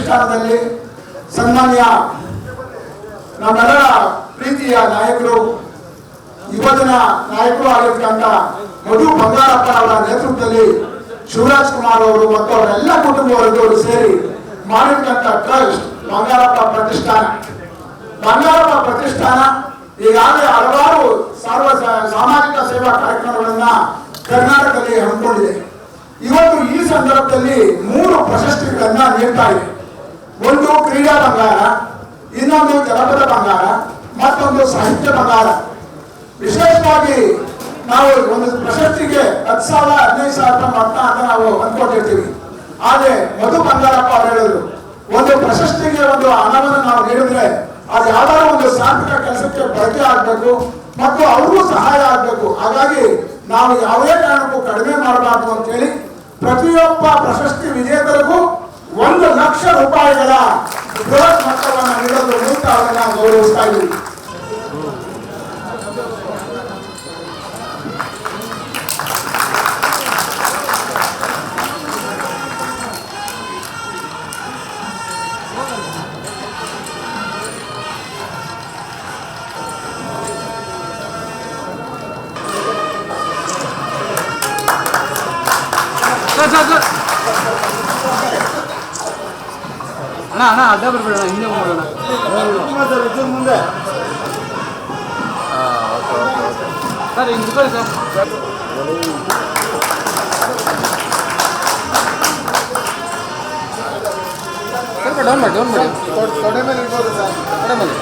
ಪ್ರತಿಷ್ಠಾನದಲ್ಲಿ ಸನ್ಮಾನ್ಯ ನಮ್ಮೆಲ್ಲರ ಪ್ರೀತಿಯ ನಾಯಕರು, ಯುವಜನ ನಾಯಕರು ಆಗಿರ್ತಕ್ಕಂಥ ಮಧು ಬಂಗಾರಪ್ಪ ಅವರ ನೇತೃತ್ವದಲ್ಲಿ ಶಿವರಾಜ್ ಕುಮಾರ್ ಅವರು ಮತ್ತು ಅವರೆಲ್ಲ ಕುಟುಂಬವರ್ಗರು ಸೇರಿ ಮಾಡಿರ್ತಕ್ಕಂಥ ಟ್ರಸ್ಟ್ ಬಂಗಾರಪ್ಪ ಪ್ರತಿಷ್ಠಾನ ಈಗಾಗಲೇ ಹಲವಾರು ಸಾಮಾಜಿಕ ಸೇವಾ ಕಾರ್ಯಕ್ರಮಗಳನ್ನ ಕರ್ನಾಟಕದಲ್ಲಿ ಹಮ್ಮಿಕೊಂಡಿದೆ. ಇವತ್ತು ಈ ಸಂದರ್ಭದಲ್ಲಿ 3 ಪ್ರಶಸ್ತಿಗಳನ್ನ ನೀಡ್ತಾ ಇದೆ. ಒಂದು ಕ್ರೀಡಾ ಬಂಗಾರ, ಇನ್ನೊಂದು ಜನಪದ ಬಂಗಾರ, ಮತ್ತೊಂದು ಸಾಹಿತ್ಯ ಬಂಗಾರ. ವಿಶೇಷವಾಗಿ ನಾವು ಒಂದು ಪ್ರಶಸ್ತಿಗೆ 10,000 15,000 ಮೊತ್ತ ಅಂತ ನಾವು ಅಂದ್ಕೊಂಡಿರ್ತೀವಿ. ಆದ್ರೆ ಮಧು ಬಂಗಾರಪ್ಪ ಅವರು ಹೇಳಿದ್ರು, ಒಂದು ಪ್ರಶಸ್ತಿಗೆ ಒಂದು ಹಣವನ್ನು ನಾವು ನೀಡಿದ್ರೆ ಅದು ಯಾವ್ದಾದ್ರು ಒಂದು ಸಾರ್ಥಕ ಕೆಲಸಕ್ಕೆ ಬಳಕೆ ಆಗ್ಬೇಕು ಮತ್ತು ಅವ್ರಿಗೂ ಸಹಾಯ ಆಗ್ಬೇಕು. ಹಾಗಾಗಿ ನಾವು ಯಾವುದೇ ಕಾರಣಕ್ಕೂ ಕಡಿಮೆ ಮಾಡಬಾರ್ದು ಅಂತ ಹೇಳಿ ಪ್ರತಿಯೊಬ್ಬ ಪ್ರಶಸ್ತಿ ವಿಜೇತರಿಗೂ 1 ಲಕ್ಷ ರೂಪಾಯಿಗಳ ಬೃಹತ್ ಮೊತ್ತವನ್ನು ನೀಡಲು ಮೂಲಕ ಅವರನ್ನ ಗೌರವಿಸ್ತಾ ಇದ್ದೀವಿ. ಅಣ್ಣ ಅಡ್ಡ ಬರ್ಬೇಡ, ಹಿಂದೆ ಮಾಡೋಣ ಮುಂದೆ ಸರ್. ಹಿಂಗೆ ಸರ್ ಸ್ವಲ್ಪ ಡೌನ್ ಮಾಡಿ ತೊಡೆ ಮೇಲೆ ಇರ್ಬೋದು ಸರ್. ತೊಡೆ ಮೇಲೆ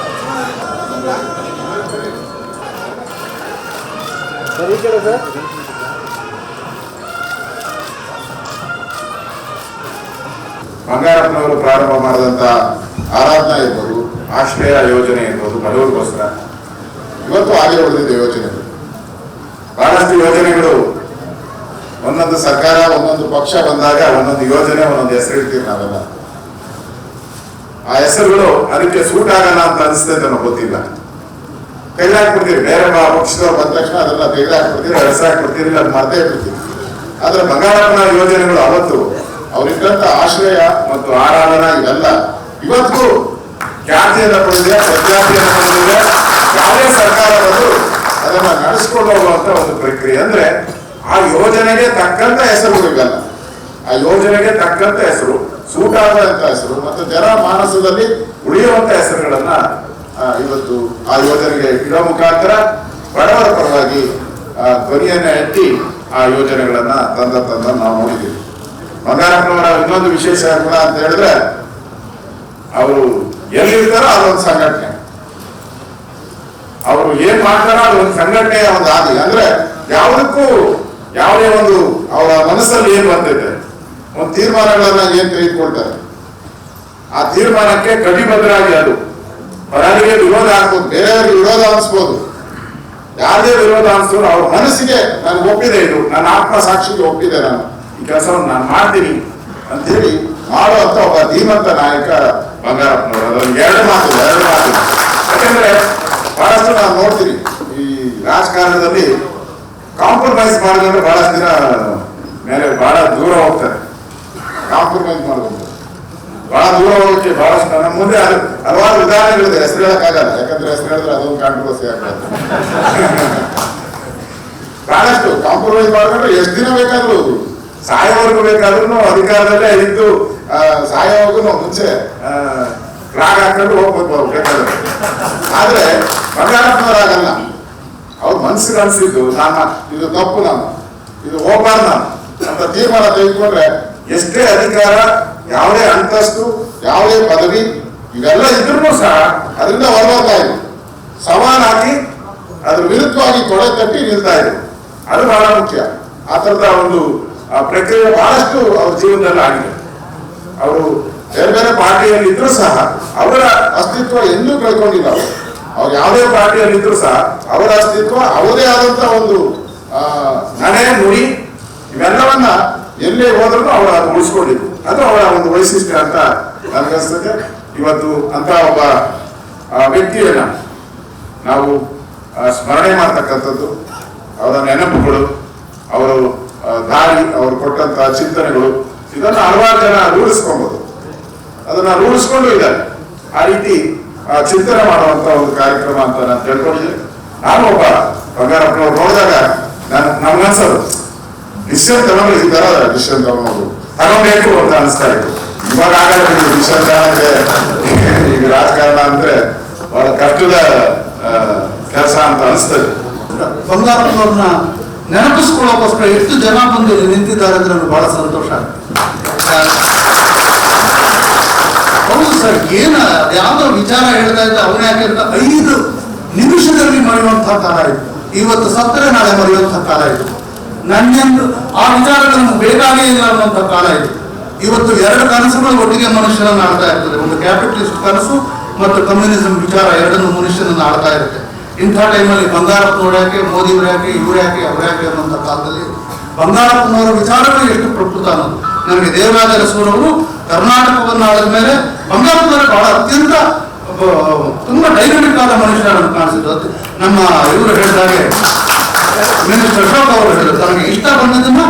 ಸರ್, ಈ ಕಡೆ ಸರ್. ಬಂಗಾರಪ್ಪನವರು ಪ್ರಾರಂಭ ಮಾಡಿದಂಥ ಆರಾಧನಾ ಇರ್ಬೋದು, ಆಶ್ರಯ ಯೋಜನೆ ಇರ್ಬೋದು, ಬಡವರಿಗೋಸ್ಕರ ಇವತ್ತು ಹಾಗೆ ಉಳಿದಿದ್ದ ಯೋಜನೆಗಳು. ಬಹಳಷ್ಟು ಯೋಜನೆಗಳು ಒಂದೊಂದು ಸರ್ಕಾರ ಒಂದೊಂದು ಪಕ್ಷ ಬಂದಾಗ ಒಂದೊಂದು ಯೋಜನೆ ಒಂದೊಂದು ಹೆಸರು ಇಡ್ತೀವಿ ನಾವೆಲ್ಲ. ಆ ಹೆಸರುಗಳು ಅದಕ್ಕೆ ಸೂಟ್ ಆಗಲ್ಲ ಅಂತ ಅನಿಸ್ತೈತೆ ಅನ್ನೋ ಗೊತ್ತಿಲ್ಲ. ತೆಗೆದಾಕ್ಬಿಡ್ತೀವಿ, ಬೇರೆ ಪಕ್ಷದವ್ರು ಬಂದ ತಕ್ಷಣ ಅದೆಲ್ಲ ತೆಗೆದಾಕ್ಬಿಡ್ತೀವಿ, ಹೆಸರಾಕ್ಬಿಡ್ತೀವಿ, ಅದು ಮರ್ತೇ ಬಿಡ್ತೀವಿ. ಆದ್ರೆ ಬಂಗಾರಪ್ಪನ ಯೋಜನೆಗಳು ಅವತ್ತು ಅವರಿದ್ದಂತ ಆಶ್ರಯ ಮತ್ತು ಆರಾಧನಾ ಇವೆಲ್ಲ ಇವತ್ತಿಗೂ ಖ್ಯಾತಿಯನ್ನು ಪಡೆದಿದೆ, ಪ್ರಖ್ಯಾತಿಯನ್ನು ಪಡೆದಿದೆ. ಯಾವುದೇ ಸರ್ಕಾರ ಬಂದು ಅದನ್ನ ನಡೆಸ್ಕೊಂಡು ಹೋಗುವಂತ ಒಂದು ಪ್ರಕ್ರಿಯೆ. ಅಂದ್ರೆ ಆ ಯೋಜನೆಗೆ ತಕ್ಕಂತ ಹೆಸರುಗಳು ಇವೆಲ್ಲ, ಆ ಯೋಜನೆಗೆ ತಕ್ಕಂತ ಹೆಸರು, ಸೂಟ್ ಆಗುವಂತ ಹೆಸರು ಮತ್ತು ಜನ ಮಾನಸದಲ್ಲಿ ಉಳಿಯುವಂತ ಹೆಸರುಗಳನ್ನ ಇವತ್ತು ಆ ಯೋಜನೆಗೆ ಇಡೋ ಮುಖಾಂತರ ಬಡವರ ಪರವಾಗಿ ಧ್ವನಿಯನ್ನ ಎತ್ತಿ ಆ ಯೋಜನೆಗಳನ್ನ ತಂದ ನಾವು ನೋಡಿದ್ದೀವಿ. ಬಂಗಾರಪ್ಪನವರ ಇನ್ನೊಂದು ವಿಶೇಷ ಗುಣ ಅಂತ ಹೇಳಿದ್ರೆ, ಅವರು ಎಲ್ಲಿರ್ತಾರೋ ಅದೊಂದು ಸಂಘಟನೆ, ಅವರು ಏನ್ ಮಾಡ್ತಾರೋ ಅದೊಂದು ಸಂಘಟನೆಯ ಒಂದು ಆದಿ. ಅಂದ್ರೆ ಯಾವುದಕ್ಕೂ ಯಾವುದೇ ಒಂದು ಅವರ ಮನಸ್ಸಲ್ಲಿ ಏನ್ ಬರ್ತೈತೆ, ಒಂದು ತೀರ್ಮಾನಗಳನ್ನ ಏನ್ ತೆಗೆದುಕೊಳ್ತಾರೆ, ಆ ತೀರ್ಮಾನಕ್ಕೆ ಕಟಿಬದ್ಧರಾಗಿ ಅದು ಪರರಿಗೆ ವಿರೋಧ ಆಗ್ಬೋದು, ಬೇರೆಯವ್ರಿಗೆ ವಿರೋಧ ಅನಿಸ್ಬೋದು, ಯಾರದೇ ವಿರೋಧ ಅನಿಸಿದ್ರು ಅವ್ರ ಮನಸ್ಸಿಗೆ ನಾನು ಒಪ್ಪಿದೆ, ಇದು ನನ್ನ ಆತ್ಮ ಸಾಕ್ಷಿಗೆ ಒಪ್ಪಿದೆ, ನಾನು ಈ ಕೆಲಸವನ್ನು ನಾನು ಮಾಡ್ತೀನಿ ಅಂತ ಹೇಳಿ ಮಾಡುವಂತ ಒಬ್ಬ ಧೀಮಂತ ನಾಯಕ ಬಂಗಾರಪ್ಪನವರು. ಅದೊಂದು ಎರಡು ಮಾತು. ಯಾಕಂದ್ರೆ ಬಹಳಷ್ಟು ನಾನು ನೋಡ್ತೀನಿ ಈ ರಾಜಕಾರಣದಲ್ಲಿ ಕಾಂಪ್ರಮೈಸ್ ಮಾಡಿದ್ರೆ ಬಹಳಷ್ಟು ದಿನ ಮೇಲೆ ಬಹಳ ದೂರ ಹೋಗ್ತಾರೆ. ಕಾಂಪ್ರಮೈಸ್ ಮಾಡೋದು ಬಹಳ ದೂರ ಹೋಗಕ್ಕೆ ಬಹಳಷ್ಟು ನನ್ನ ಮುಂದೆ ಹಲವಾರು ಉದಾಹರಣೆಗಳಿದೆ, ಹೆಸರು ಹೇಳಕ್ಕಾಗಲ್ಲ. ಯಾಕಂದ್ರೆ ಹೆಸರು ಹೇಳಿದ್ರೆ ಅದೊಂದು ಕಾಂಟ್ರವರ್ಸಿ ಆಗ್ತದೆ. ಬಹಳಷ್ಟು ಕಾಂಪ್ರಮೈಸ್ ಮಾಡಿದ್ರೆ ಎಷ್ಟು ದಿನ ಬೇಕಾದ್ರೂ, ಸಾಯೋವರೆಗೂ ಬೇಕಾದ್ರೂ ಅಧಿಕಾರದಲ್ಲೇ ಇದ್ದು ಸಾಯೋವರೆಗೂ ಮುಂಚೆ ರಾಗ ಹಾಕೊಂಡು ಹೋಗ್ಬೇಕು ಬೇಕಾದ್ರೆ. ಆದ್ರೆ ಬಂಗಾರಪ್ಪನವರಾಗಲ್ಲ. ಅವ್ರ ಮನ್ಸಿಗೆ ಅನ್ಸಿದ್ದು ನಾನು ಇದು ತಪ್ಪು, ನಾನು ಇದು ಹೋಗ್ಬಾರ್ದು ನಾನು ಅಂತ ತೀರ್ಮಾನ ತೆಗೆದುಕೊಂಡ್ರೆ ಎಷ್ಟೇ ಅಧಿಕಾರ, ಯಾವುದೇ ಅಂತಸ್ತು, ಯಾವುದೇ ಪದವಿ ಇವೆಲ್ಲ ಇದ್ರೂ ಸಹ ಅದರಿಂದ ಹೊರಬರ್ತಾ ಇದ್ರು, ಸವಾಲ್ ಹಾಕಿ ಅದ್ರ ವಿರುದ್ಧವಾಗಿ ತೊಡೆ ತಟ್ಟಿ ನಿಲ್ತಾ ಇದ್ರು. ಅದು ಬಹಳ ಮುಖ್ಯ. ಆ ತರದ ಒಂದು ಪ್ರಕ್ರಿಯೆ ಬಹಳಷ್ಟು ಅವ್ರ ಜೀವನದಲ್ಲಿ ಆಗಿದೆ. ಅವರು ಬೇರೆ ಬೇರೆ ಪಾರ್ಟಿಯಲ್ಲಿ ಇದ್ರು ಸಹ ಅವರ ಅಸ್ತಿತ್ವ ಎಂದೂ ಕಳ್ಕೊಂಡಿಲ್ಲ. ಅವ್ರು ಯಾವುದೇ ಪಾರ್ಟಿಯಲ್ಲಿ ಇದ್ರು ಸಹ ಅವರ ಅಸ್ತಿತ್ವ, ಅವರದೇ ಆದಂತ ಒಂದು ನಡೆ, ನುಡಿ ಇವೆಲ್ಲವನ್ನ ಎಲ್ಲೇ ಹೋದ್ರೂ ಅವರು ಅದು ಉಳಿಸ್ಕೊಂಡಿದ್ರು. ಅದು ಅವರ ಒಂದು ವೈಶಿಷ್ಟ್ಯ ಅಂತ ನನಗನ್ಸ್ತದೆ. ಇವತ್ತು ಅಂತ ಒಬ್ಬ ವ್ಯಕ್ತಿಯನ್ನ ನಾವು ಸ್ಮರಣೆ ಮಾಡ್ತಕ್ಕಂಥದ್ದು, ಅವರ ನೆನಪುಗಳು, ಅವರು ದಾರಿ, ಅವರು ಕೊಟ್ಟಂತಹ ಚಿಂತನೆಗಳು, ಇದನ್ನು ಹಲವಾರು ಜನ ರೂಢಿಸ್ಕೊಬಹುದು. ಅದನ್ನ ರೂಢಿಸ್ಕೊಂಡು ಇದ್ದಾರೆ. ಆ ರೀತಿ ಚಿಂತನೆ ಮಾಡುವಂತ ಒಂದು ಕಾರ್ಯಕ್ರಮ ಅಂತ ನಾನು ತಿಳ್ಕೊಂಡಿದ್ದೆ. ನಾನು ಒಬ್ಬ ಬಂಗಾರಪ್ಪನವ್ರು ನೋಡಿದಾಗ ನಮ್ಗನ್ಸೋದು ಡಿಸಿಷನ್ ತಗೊಂಡು ಈ ತರ ಡಿಸಿಷನ್ ತಗೊಂಡ್ಬೇಕು ಅಂತ ಅನಿಸ್ತಾ ಇತ್ತು. ಇವಾಗ ಆಗಲ್ಲ ಡಿಸಿಷನ್ ತಗೊಂಡ್ರೆ ಈಗ ರಾಜಕಾರಣ ಅಂದ್ರೆ ಬಹಳ ಕಷ್ಟದ ಕೆಲಸ ಅಂತ ಅನಿಸ್ತದೆ. ಬಂಗಾರಪ್ಪನವ್ರನ್ನ ನೆನಪಿಸ್ಕೊಳ್ಳೋಕೋಸ್ಕರ ಎಷ್ಟು ಜನ ಬಂದು ನಿಂತಿದ್ದಾರೆ ಅಂದ್ರೆ ನನಗೆ ಬಹಳ ಸಂತೋಷ ಹೌದು ಸರ್. ಏನ ಯಾವ್ದೋ ವಿಚಾರ ಹೇಳ್ತಾ ಇದ್ದ ಅವನ ಯಾಕೆ ಅಂತ 5 ನಿಮಿಷದಲ್ಲಿ ಮರೆಯುವಂತಹ ಕಾಲ ಇತ್ತು. ಇವತ್ತು ಸತ್ತರೆ ನಾಳೆ ಮರೆಯುವಂತಹ ಕಾಲ ಇತ್ತು. ನನ್ನೆಂದು ಆ ವಿಚಾರಗಳು ನಮ್ಗೆ ಬೇಕಾಗೇ ಇಲ್ಲ ಅನ್ನುವಂಥ ಕಾಲ ಇತ್ತು. ಇವತ್ತು 2 ಕನಸುಗಳು ಒಟ್ಟಿಗೆ ಮನುಷ್ಯನನ್ನು ಆಡ್ತಾ ಇರ್ತದೆ. ಒಂದು ಕ್ಯಾಪಿಟಲಿಸ್ಟ್ ಕನಸು ಮತ್ತು ಕಮ್ಯುನಿಸಂ ವಿಚಾರ ಎರಡನ್ನು ಮನುಷ್ಯನನ್ನು ಆಡ್ತಾ ಇರುತ್ತೆ. ಇಂಥ ಟೈಮಲ್ಲಿ ಬಂಗಾರಪ್ಪನವ್ರು ಯಾಕೆ, ಮೋದಿಯವರು ಯಾಕೆ, ಇವ್ರು ಯಾಕೆ, ಅವ್ರು ಯಾಕೆ ಅನ್ನುವಂಥ ಕಾಲದಲ್ಲಿ ಬಂಗಾರಪ್ಪನವರ ವಿಚಾರಗಳು ಎಷ್ಟು ಪ್ರಕೃತ ಅನ್ನೋದು. ನನಗೆ ದೇವರಾಜ ಅರಸೂರವರು ಕರ್ನಾಟಕವನ್ನು ಆಳಿದ ಮೇಲೆ ಬಂಗಾರಪ್ಪನವರು ಬಹಳ ಅತ್ಯಂತ ತುಂಬಾ ಡೈನಮಿಕ್ ಆದ ಮನುಷ್ಯರನ್ನು ಕಾಣಿಸಿದ್ದು. ನಮ್ಮ ಇವರು ಹೇಳಿದಾಗೆ ಮಿನಿಸ್ಟರ್ ಅಶೋಕ್ ಅವರು ಹೇಳಿದ್ರು, ತನಗೆ ಇಷ್ಟ ಬಂದಿದ್ದನ್ನ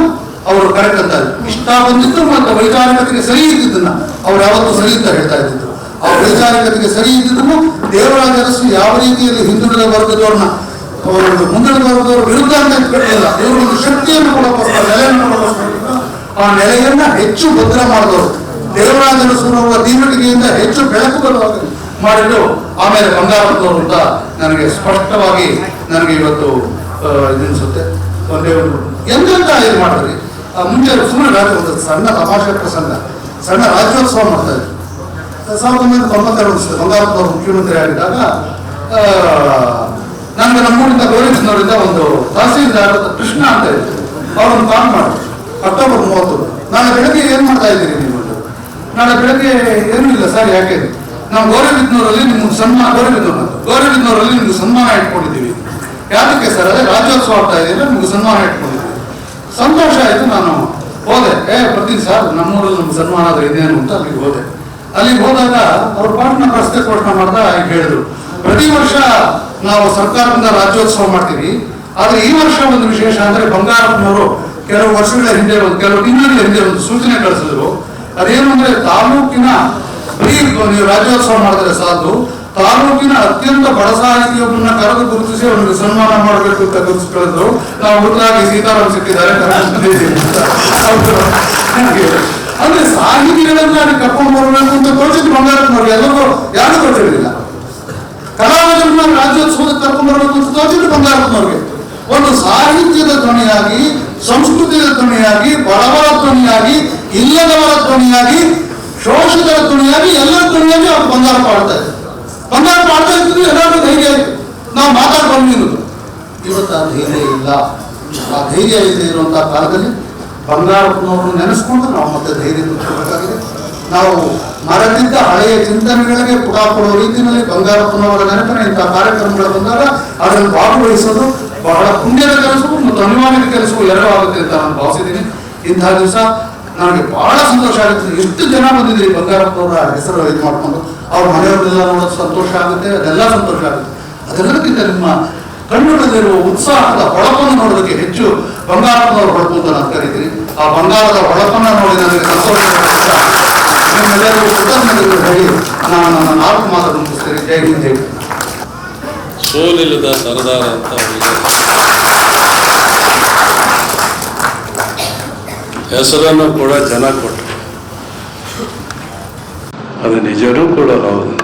ಅವರು ಕರೆಕ್ಟ್ ಅಂತ ಇಷ್ಟ ಬಂದಿದ್ದು ಮತ್ತು ವೈಚಾರಿಕತೆಗೆ ಸರಿ ಇದ್ದಿದ್ದನ್ನ ಅವ್ರು ಯಾವತ್ತೂ ಸರಿ ಅಂತ ಹೇಳ್ತಾ ಇದ್ದಿದ್ರು. ಆ ವೈಚಾರಿಕತೆಗೆ ಸರಿ ಇದ್ದಿದ್ದನ್ನು ದೇವರಾಜ ಅರಸು ಯಾವ ರೀತಿಯಲ್ಲಿ ಹಿಂದುಳಿದ ವರ್ಗದವ್ರನ್ನ ಮುಂದುಳಿದ ವರ್ಗದವ್ರ ವಿರುದ್ಧ ಅಂತ ಇಟ್ಕೊಳ್ಳಿಲ್ಲ. ಇವರು ಒಂದು ಶಕ್ತಿಯನ್ನು ಕೊಡೋಕ್ಕೋಸ್ಕರ, ನೆಲೆಯನ್ನು ಕೊಡೋಕ್ಕೋಸ್ಕರ ಆ ನೆಲೆಯನ್ನ ಹೆಚ್ಚು ಭದ್ರ ಮಾಡಿದವರು. ದೇವರಾಜ ಅರಸುರವರ ತೀವ್ರತೆಯಿಂದ ಹೆಚ್ಚು ಬೆಳಕು ಬರುವಾಗ ಮಾಡಿದ್ರು. ಆಮೇಲೆ ಬಂಗಾರಪ್ಪನವರು ಅಂತ ನನಗೆ ಸ್ಪಷ್ಟವಾಗಿ ನನಗೆ ಇವತ್ತು ಇದನ್ನಿಸುತ್ತೆ. ಒಂದೇ ಒಂದು ಎಂತೆಂತ ಇದು ಮಾಡಿದ್ರಿ. ಮುಂಚೆ ಸುಮ್ಮನೆ ಒಂದು ಸಣ್ಣ ತಮಾಷೆ ಪ್ರಸಂಗ, ಸಣ್ಣ ರಾಜ್ಯೋತ್ಸವ ಮಾಡ್ತಾ ಇದ್ರು. 1992 ಬಂಗಾರಪ್ಪನವರು ಮುಖ್ಯಮಂತ್ರಿ ಆಗಿದ್ದಾಗ ನನಗೆ ನಮ್ಮೂರಿಂದ ಗೌರಿಬಿದನೂರಿಂದ ಒಂದು ತಹಸೀಲ್ದಾರ್ ಕೃಷ್ಣ ಅಂತ ಇತ್ತು. ಅವ್ರನ್ನು ಕಾಲ್ ಮಾಡಿದ್ರು. ಅಕ್ಟೋಬರ್ 30 ನಾಳೆ ಬೆಳಗ್ಗೆ ಏನು ಮಾಡ್ತಾ ಇದ್ದೀರಿ ನೀವು? ನಾಳೆ ಬೆಳಗ್ಗೆ ಏನೂ ಇಲ್ಲ ಸರ್. ಯಾಕೆ? ನಾವು ಗೌರಿಬಿದನೂರಲ್ಲಿ ನಿಮ್ಗೆ ಸನ್ಮಾನ, ಗೌರಿಬಿದನೂರಲ್ಲಿ ನಿಮ್ಗೆ ಸನ್ಮಾನ ಇಟ್ಕೊಂಡಿದ್ದೀವಿ. ಯಾಕೆ ಸರ್? ಅದೇ ರಾಜ್ಯೋತ್ಸವ ಆಗ್ತಾ ಇದೆಯಲ್ಲ, ನಿಮ್ಗೆ ಸನ್ಮಾನ ಇಟ್ಕೊಂಡಿದ್ದೀವಿ. ಸಂತೋಷ ಆಯಿತು. ನಾನು ಹೋದೆ. ಬರ್ತೀನಿ ಸರ್, ನಮ್ಮೂರಲ್ಲಿ ನಮ್ಗೆ ಸನ್ಮಾನ ಆದರೆ ಇದೇನು ಅಂತ ಅಲ್ಲಿಗೆ ಹೋದೆ. ಅಲ್ಲಿಗೆ ಹೋದಾಗ ಅವ್ರ ಪಾಠನ ರಸ್ತೆ ಘೋಷಣೆ ಮಾಡ್ದ ಹೇಳಿದ್ರು, ಪ್ರತಿ ವರ್ಷ ನಾವು ಸರ್ಕಾರದಿಂದ ರಾಜ್ಯೋತ್ಸವ ಮಾಡ್ತೀವಿ, ಆದ್ರೆ ಈ ವರ್ಷ ಒಂದು ವಿಶೇಷ ಅಂದ್ರೆ ಬಂಗಾರಪ್ಪನವರು ಕೆಲವು ವರ್ಷಗಳ ಹಿಂದೆ ಕೆಲವು ತಿಂಗಳ ಹಿಂದೆ ಒಂದು ಸೂಚನೆ ಕಳಿಸಿದ್ರು. ಅದೇನು ಅಂದ್ರೆ ತಾಲೂಕಿನ ನೀವು ರಾಜ್ಯೋತ್ಸವ ಮಾಡಿದ್ರೆ ಸಾಧು, ತಾಲೂಕಿನ ಅತ್ಯಂತ ಬಡ ಸಾಹಿತಿಯೊಬ್ಬರನ್ನ ಕರೆದು ಗುರುತಿಸಿ ಅವನಿಗೆ ಸನ್ಮಾನ ಮಾಡಬೇಕು ಅಂತ ಗುರುತಿಸಿದ್ರು. ನಾವು ಹುಡುಗಾಗಿ ಸೀತಾರಾಮ್ ಸಿಕ್ಕಿದ್ದಾರೆ ಅಂದ್ರೆ ಸಾಹಿತಿಗಳನ್ನ ಕರ್ಕೊಂಡು ಬರಬೇಕು ಅಂತ ತೋರಿಸಿದ್ದು ಬಂಗಾರಪ್ಪನವ್ರಿಗೆ. ಎಲ್ಲರಿಗೂ ಯಾರು ಗೊತ್ತಿರಲಿಲ್ಲ. ಕಲಾವಿದರನ್ನ ರಾಜ್ಯೋತ್ಸವಕ್ಕೆ ಕರ್ಕೊಂಡು ಬರಬೇಕು ಅಂತ ತೋರಿಸಿದ್ದು ಬಂಗಾರಪ್ಪನವ್ರಿಗೆ. ಒಂದು ಸಾಹಿತ್ಯದ ಧ್ವನಿಯಾಗಿ, ಸಂಸ್ಕೃತಿಯ ಧ್ವನಿಯಾಗಿ, ಬಡವರ ಧ್ವನಿಯಾಗಿ, ಇಲ್ಲದವರ ಧ್ವನಿಯಾಗಿ, ಶೋಷಿತರ ಧ್ವನಿಯಾಗಿ, ಎಲ್ಲರ ಧ್ವನಿಯಾಗಿ ಅವ್ರು ಬಂಗಾರಪ್ಪ ಆಡ್ತಾ ಇದ್ರು. ಬಂಗಾರಪ್ಪ ಆಡ್ತಾ ಇದ್ರು. ಎಲ್ಲರಿಗೂ ಧೈರ್ಯ ಇತ್ತು. ನಾವು ಮಾತಾಡ್ಕೊಂಡಿರೋದು. ಇವತ್ತು ಆ ಧೈರ್ಯ ಇಲ್ಲ. ಆ ಧೈರ್ಯ ಇದೆ ಇರುವಂತಹ ಕಾಲದಲ್ಲಿ ಬಂಗಾರಪ್ಪನವ್ರನ್ನ ನೆನೆಸ್ಕೊಂಡು ನಾವು ಮತ್ತೆ ಧೈರ್ಯ ತುಂಬಿಸಬೇಕಾಗಿದೆ. ನಾವು ಮರೆತಿದ್ದ ಹಳೆಯ ಚಿಂತನೆಗಳಿಗೆ ಪುಟ ಕೊಡುವ ರೀತಿಯಲ್ಲಿ ಬಂಗಾರಪ್ಪನವರ ನೆನಪಿನ ಇಂತಹ ಕಾರ್ಯಕ್ರಮಗಳು ಬಂದಾಗ ಅದನ್ನು ಭಾಗವಹಿಸೋದು ಬಹಳ ಪುಣ್ಯದ ಕೆಲಸವು ಮತ್ತು ಅನಿವಾರ್ಯದ ಕೆಲಸವು ಎರಡೂ ಆಗುತ್ತೆ ಅಂತ ನಾನು ಭಾವಿಸಿದ್ದೀನಿ. ಇಂತಹ ದಿವಸ ನನಗೆ ಬಹಳ ಸಂತೋಷ ಆಗುತ್ತೆ. ಎಷ್ಟು ಜನ ಬಂದಿದ್ದೀರಿ ಬಂಗಾರಪ್ಪನವರ ಹೆಸರು ಇದು ಮಾಡ್ಕೊಂಡು. ಅವ್ರ ಮನೆಯವರೆಲ್ಲ ನೋಡೋದು ಸಂತೋಷ ಆಗುತ್ತೆ, ಅದೆಲ್ಲ ಸಂತೋಷ ಆಗುತ್ತೆ. ಅದೆಲ್ಲದಕ್ಕಿಂತ ನಿಮ್ಮ ಕಣ್ಣುಗಳಲ್ಲಿರುವ ಉತ್ಸಾಹದ ಹೊಳಪನ್ನು ನೋಡೋದಕ್ಕೆ ಹೆಚ್ಚು ಬಂಗಾರಪ್ಪನವ್ರ ಹೊಳಪು ಅಂತ ನಾನು ಕರಿತೀನಿ. ಆ ಬಂಗಾರದ ಹೊಳಪನ್ನು ನೋಡಿ ನನಗೆ ಸಂತೋಷ. ನಿಮ್ಮೆಲ್ಲರಿಗೂ ಕೃತಜ್ಞತೆಗಳು ಹೇಳಿ ನಾನು ನನ್ನ 4 ಮಾತನ್ನು ಮುಗಿಸ್ತೇನೆ. ಜೈ ಹಿಂದ್, ಜೈ ಹಿಂದ್. ಸೋಲಿಲ್ಲದ ಸರದಾರ ಅಂತ ಅವರಿಗೆ ಹೆಸರನ್ನು ಕೂಡ ಜನ ಕೊಟ್ಟರು. ಅದು ನಿಜವೂ ಕೂಡ ಹೌದು.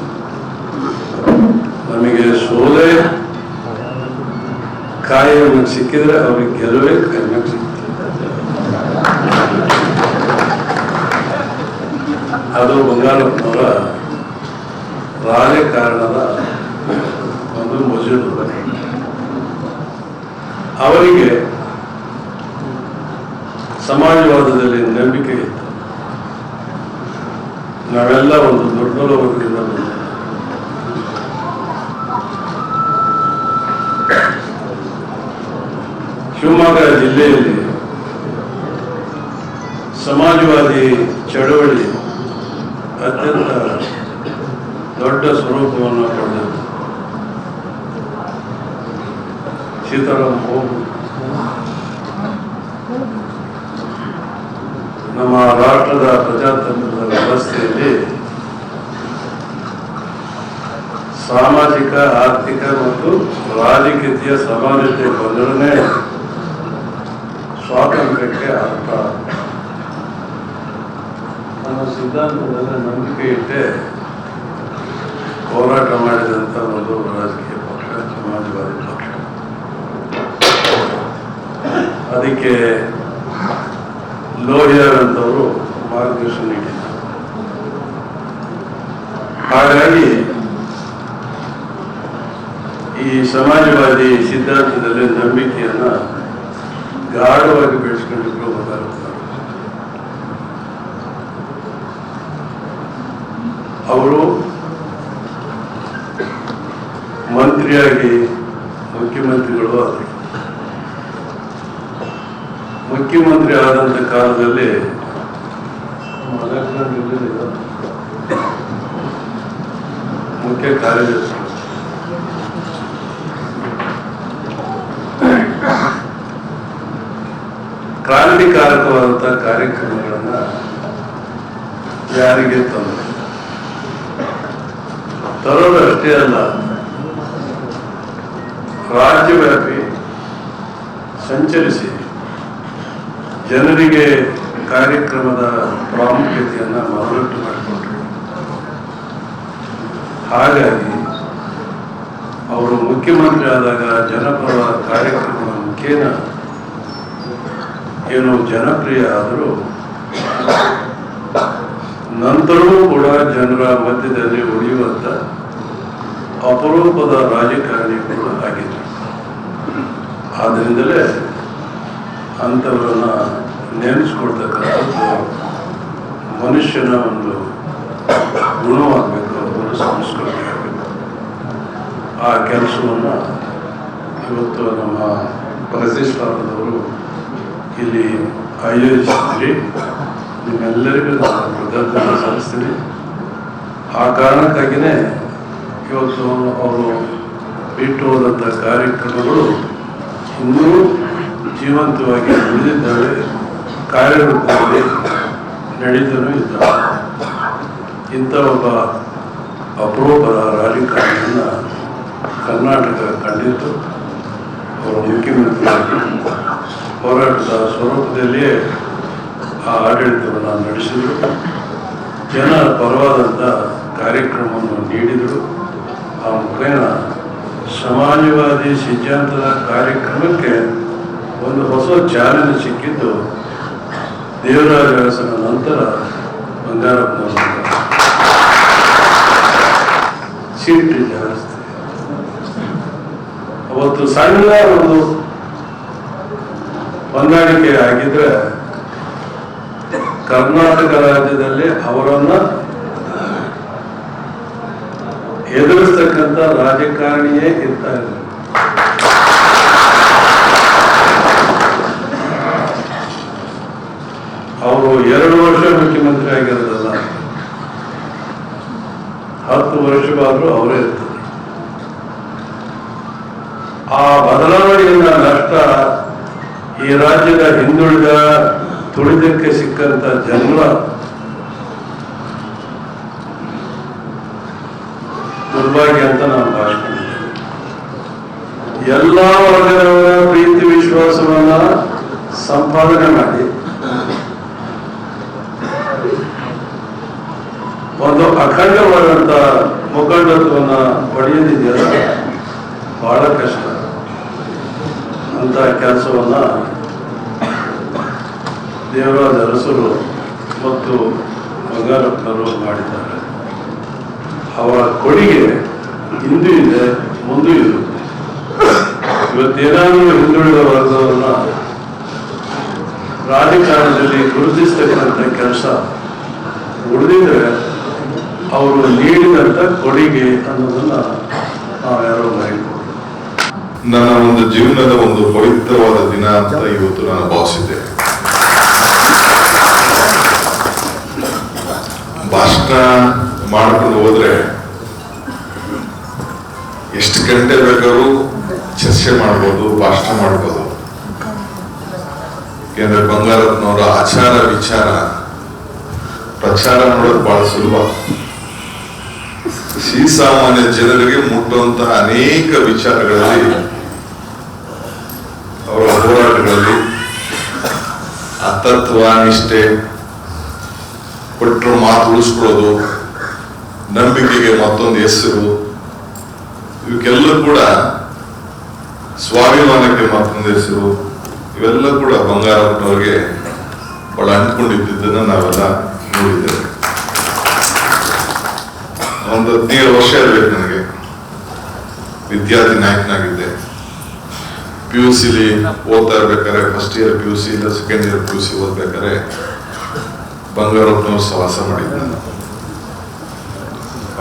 ನಮಗೆ ಸೋಲೆ ಕಾಯಂ ಸಿಕ್ಕಿದ್ರೆ ಅವ್ರಿಗೆ ಗೆಲುವೇ ಕಾಯಂ ಸಿಕ್ಕಿದೆ. ಅದು ಬಂಗಾರಪ್ಪನವರ ರಾಜಕಾರಣದ ಒಂದು ಮಜೂರು. ಅವರಿಗೆ ಸಮಾಜವಾದದಲ್ಲಿ ನಂಬಿಕೆ ಇತ್ತು. ನಾವೆಲ್ಲ ಒಂದು ದುರ್ಬಲ ವರ್ಗದಿಂದ ಬಂದಿದ್ದೇವೆ. ಶಿವಮೊಗ್ಗ ಜಿಲ್ಲೆಯಲ್ಲಿ ಸಮಾಜವಾದಿ ಚಳವಳಿ ಅತ್ಯಂತ ದೊಡ್ಡ ಸ್ವರೂಪವನ್ನು ಪಡೆದಿತ್ತು. ಸೀತಾರಾಮ್ ಹೋಗು ನಮ್ಮ ರಾಷ್ಟ್ರದ ಪ್ರಜಾತಂತ್ರದ ವ್ಯವಸ್ಥೆಯಲ್ಲಿ ಸಾಮಾಜಿಕ, ಆರ್ಥಿಕ ಮತ್ತು ರಾಜಕೀಯ ಸಮಾನತೆ ಬಂದರೆ ಸ್ವಾತಂತ್ರ್ಯಕ್ಕೆ ಅರ್ಥ. ನನ್ನ ಸಿದ್ಧಾಂತದಲ್ಲಿ ನಂಬಿಕೆ ಇಟ್ಟೆ ಹೋರಾಟ ಮಾಡಿದಂಥ ಒಂದು ರಾಜಕೀಯ ಪಕ್ಷ ಸಮಾಜವಾದಿ ಪಕ್ಷ. ಅದಕ್ಕೆ ಲೋಹಿಯಾರ್ ಅಂತವರು ಮಾರ್ಗದರ್ಶನ ನೀಡಿದ್ದಾರೆ. ಹಾಗಾಗಿ ಈ ಸಮಾಜವಾದಿ ಸಿದ್ಧಾಂತದಲ್ಲಿ ನಂಬಿಕೆಯನ್ನ ಗಾಢವಾಗಿ ಬೆಳೆಸ್ಕೊಂಡಿದ್ರು ಅವರು ಮಂತ್ರಿಯಾಗಿ ಮುಖ್ಯಮಂತ್ರಿಗಳು ಆದರು. ಮುಖ್ಯಮಂತ್ರಿ ಆದಂಥ ಕಾಲದಲ್ಲಿ ಮುಖ್ಯ ಕಾರ್ಯದರ್ಶಿ ಕ್ರಾಂತಿಕಾರಕವಾದಂಥ ಕಾರ್ಯಕ್ರಮಗಳನ್ನ ಯಾರಿಗೆ ತರೋದಷ್ಟೇ ಅಲ್ಲ, ರಾಜ್ಯವ್ಯಾಪಿ ಸಂಚರಿಸಿ ಜನರಿಗೆ ಕಾರ್ಯಕ್ರಮದ ಪ್ರಾಮುಖ್ಯತೆಯನ್ನು ಮನವರಿಕೆ ಮಾಡಿಕೊಂಡ್ರು. ಹಾಗಾಗಿ ಅವರು ಮುಖ್ಯಮಂತ್ರಿ ಆದಾಗ ಜನಪರ ಕಾರ್ಯಕ್ರಮದ ಮುಖೇನ ಏನು ಜನಪ್ರಿಯ ಆದರೂ ನಂತರವೂ ಕೂಡ ಜನರ ಮಧ್ಯದಲ್ಲಿ ಉಳಿಯುವಂಥ ಅಪರೂಪದ ರಾಜಕಾರಣಿಗಳು ಆಗಿದ್ದರು. ಆದ್ದರಿಂದಲೇ ಅಂಥವರನ್ನ ನೆನೆಸ್ಕೊಳ್ತಕ್ಕಂಥದ್ದು ಮನುಷ್ಯನ ಒಂದು ಗುಣವಾಗಬೇಕು, ಒಂದು ಸಂಸ್ಕೃತಿ ಆಗಬೇಕು. ಆ ಕೆಲಸವನ್ನು ಇವತ್ತು ನಮ್ಮ ಪ್ರತಿಷ್ಠಾನದವರು ಇಲ್ಲಿ ಆಯೋಜಿಸಿದ್ರಿ. ನಿಮ್ಮೆಲ್ಲರಿಗೂ ನಾನು ಕೃತಜ್ಞತೆ ಸಲ್ಲಿಸ್ತೀನಿ. ಆ ಕಾರಣಕ್ಕಾಗಿಯೇ ಇವತ್ತು ಅವರು ಬಿಟ್ಟು ಹೋದಂಥ ಕಾರ್ಯಕ್ರಮಗಳು ಇನ್ನೂ ಜೀವಂತವಾಗಿ ಉಳಿದಿದ್ದಾವೆ, ಕಾರ್ಯರೂಪದಲ್ಲಿ ನಡೀತಲೂ ಇದ್ದಾವೆ. ಇಂಥ ಒಬ್ಬ ಅಪರೂಪದ ರಾಜಕಾರಣಿಯನ್ನು ಕರ್ನಾಟಕ ಕಂಡಿದ್ದು ಅವರು ಮುಖ್ಯಮಂತ್ರಿಯಾಗಿ ಹೋರಾಟದ ಸ್ವರೂಪದಲ್ಲಿಯೇ ಆ ಆಡಳಿತವನ್ನು ನಡೆಸಿದರು. ಜನ ಪರವಾದಂಥ ಕಾರ್ಯಕ್ರಮವನ್ನು ನೀಡಿದರು. ಆ ಮುಖೇನ ಸಮಾಜವಾದಿ ಸಿದ್ಧಾಂತದ ಕಾರ್ಯಕ್ರಮಕ್ಕೆ ಒಂದು ಹೊಸ ಚಾಲನೆ ಸಿಕ್ಕಿದ್ದು ದೇವರಾಜ ಅರಸನ ನಂತರ ಬಂಗಾರಪ್ಪನವರ ಸಿಟ್ಟು ಜಾಸ್ತಿ. ಅವತ್ತು ಸಣ್ಣ ಒಂದು ಹೊಂದಾಣಿಕೆ ಆಗಿದ್ರೆ ಕರ್ನಾಟಕ ರಾಜ್ಯದಲ್ಲಿ ಅವರನ್ನ ಎದುರಿಸ್ತಕ್ಕಂಥ ರಾಜಕಾರಣಿಯೇ ಇರ್ತಾ ಇದ್ರು. ಅವರು 2 ವರ್ಷ ಮುಖ್ಯಮಂತ್ರಿ ಆಗಿರೋದಲ್ಲ, 10 ವರ್ಷವಾದರೂ ಅವರೇ ಇರ್ತಾರೆ. ಆ ಬದಲಾವಣೆಯಿಂದ ನಷ್ಟ ಈ ರಾಜ್ಯದ ಹಿಂದುಳಿದ ತುಳಿದಕ್ಕೆ ಸಿಕ್ಕಂತ ಜನರ ದುರ್ಭಾಗ್ಯ ಅಂತ ನಾನು ಭಾವಿಸ್ಕೊಂಡಿದ್ದೇನೆ. ಎಲ್ಲ ವರ್ಗದವರ ಪ್ರೀತಿ ವಿಶ್ವಾಸವನ್ನ ಸಂಪಾದನೆ ಮಾಡಿ ಒಂದು ಅಖಂಡವಾದಂತ ಮುಖಂಡತ್ವವನ್ನು ಪಡೆಯದಿದೆಯಲ್ಲ, ಬಹಳ ಕಷ್ಟ. ಅಂತ ಕೆಲಸವನ್ನ ದೇವರಾಜ ಅರಸರು ಮತ್ತು ಬಂಗಾರಪ್ಪನವರು ಮಾಡಿದ್ದಾರೆ. ಅವರ ಕೊಡುಗೆ ಇಂದು ಇದೆ, ಮುಂದೂ ಇರುತ್ತೆ. ಇವತ್ತೇನಾದರೂ ಹಿಂದುಳಿದ ವರ್ಗವನ್ನ ರಾಜಕಾರಣದಲ್ಲಿ ಗುರುತಿಸ್ತಕ್ಕಂಥ ಕೆಲಸ ಉಳಿದಿದ್ರೆ ಅವರು ನೀಡಿದಂಥ ಕೊಡುಗೆ ಅನ್ನೋದನ್ನ ನಾವ್ಯಾರೋ ಮರೆಯಬಹುದು. ನನ್ನ ಒಂದು ಜೀವನದ ಒಂದು ಪವಿತ್ರವಾದ ದಿನ ಅಂತ ಇವತ್ತು ನಾನು ಭಾವಿಸಿದ್ದೆ. ಭಾಷಣ ಮಾಡ್ಕೊಂಡು ಹೋದ್ರೆ ಎಷ್ಟು ಗಂಟೆ ಬೇಕಾದ್ರೂ ಚರ್ಚೆ ಮಾಡ್ಬೋದು, ಭಾಷಣ ಮಾಡ್ಬೋದು. ಯಾಕಂದ್ರೆ ಬಂಗಾರಪ್ಪನವರ ಆಚಾರ ವಿಚಾರ ಪ್ರಚಾರ ಮಾಡೋದು ಬಹಳ ಸುಲಭ. ಶ್ರೀಸಾಮಾನ್ಯ ಜನರಿಗೆ ಮುಟ್ಟುವಂತಹ ಅನೇಕ ವಿಚಾರಗಳಲ್ಲಿ ಅವರ ಹೋರಾಟಗಳಲ್ಲಿ ತತ್ವ ನಿಷ್ಠೆ, ಕೊಟ್ಟರು ಮಾತು ಉಳಿಸ್ಕೊಳ್ಳೋದು, ನಂಬಿಕೆಗೆ ಮತ್ತೊಂದು ಹೆಸರು, ಇವಕ್ಕೆಲ್ಲ ಕೂಡ ಸ್ವಾಭಿಮಾನಕ್ಕೆ ಮತ್ತೊಂದು ಹೆಸರು, ಇವೆಲ್ಲ ಕೂಡ ಬಂಗಾರಪ್ಪನವರಿಗೆ ಬಹಳ ಅಂಟ್ಕೊಂಡಿದ್ದನ್ನ ನಾವೆಲ್ಲ ನೋಡಿದ್ದೇವೆ. ಒಂದು 17 ವರ್ಷ ಇರಬೇಕು ನನಗೆ ವಿದ್ಯಾರ್ಥಿ ನಾಯಕನಾಗಿದ್ದೆ. PUC ಓದ್ತಾ ಇರ್ಬೇಕಾದ್ರೆ, ಫಸ್ಟ್ ಇಯರ್ PUC ಇಲ್ಲ ಸೆಕೆಂಡ್ ಇಯರ್ PUC ಓದ್ಬೇಕಾದ್ರೆ ಬಂಗಾರಪ್ಪನವ್ರು ಸವಾಸ ಮಾಡಿದ್ದೆ.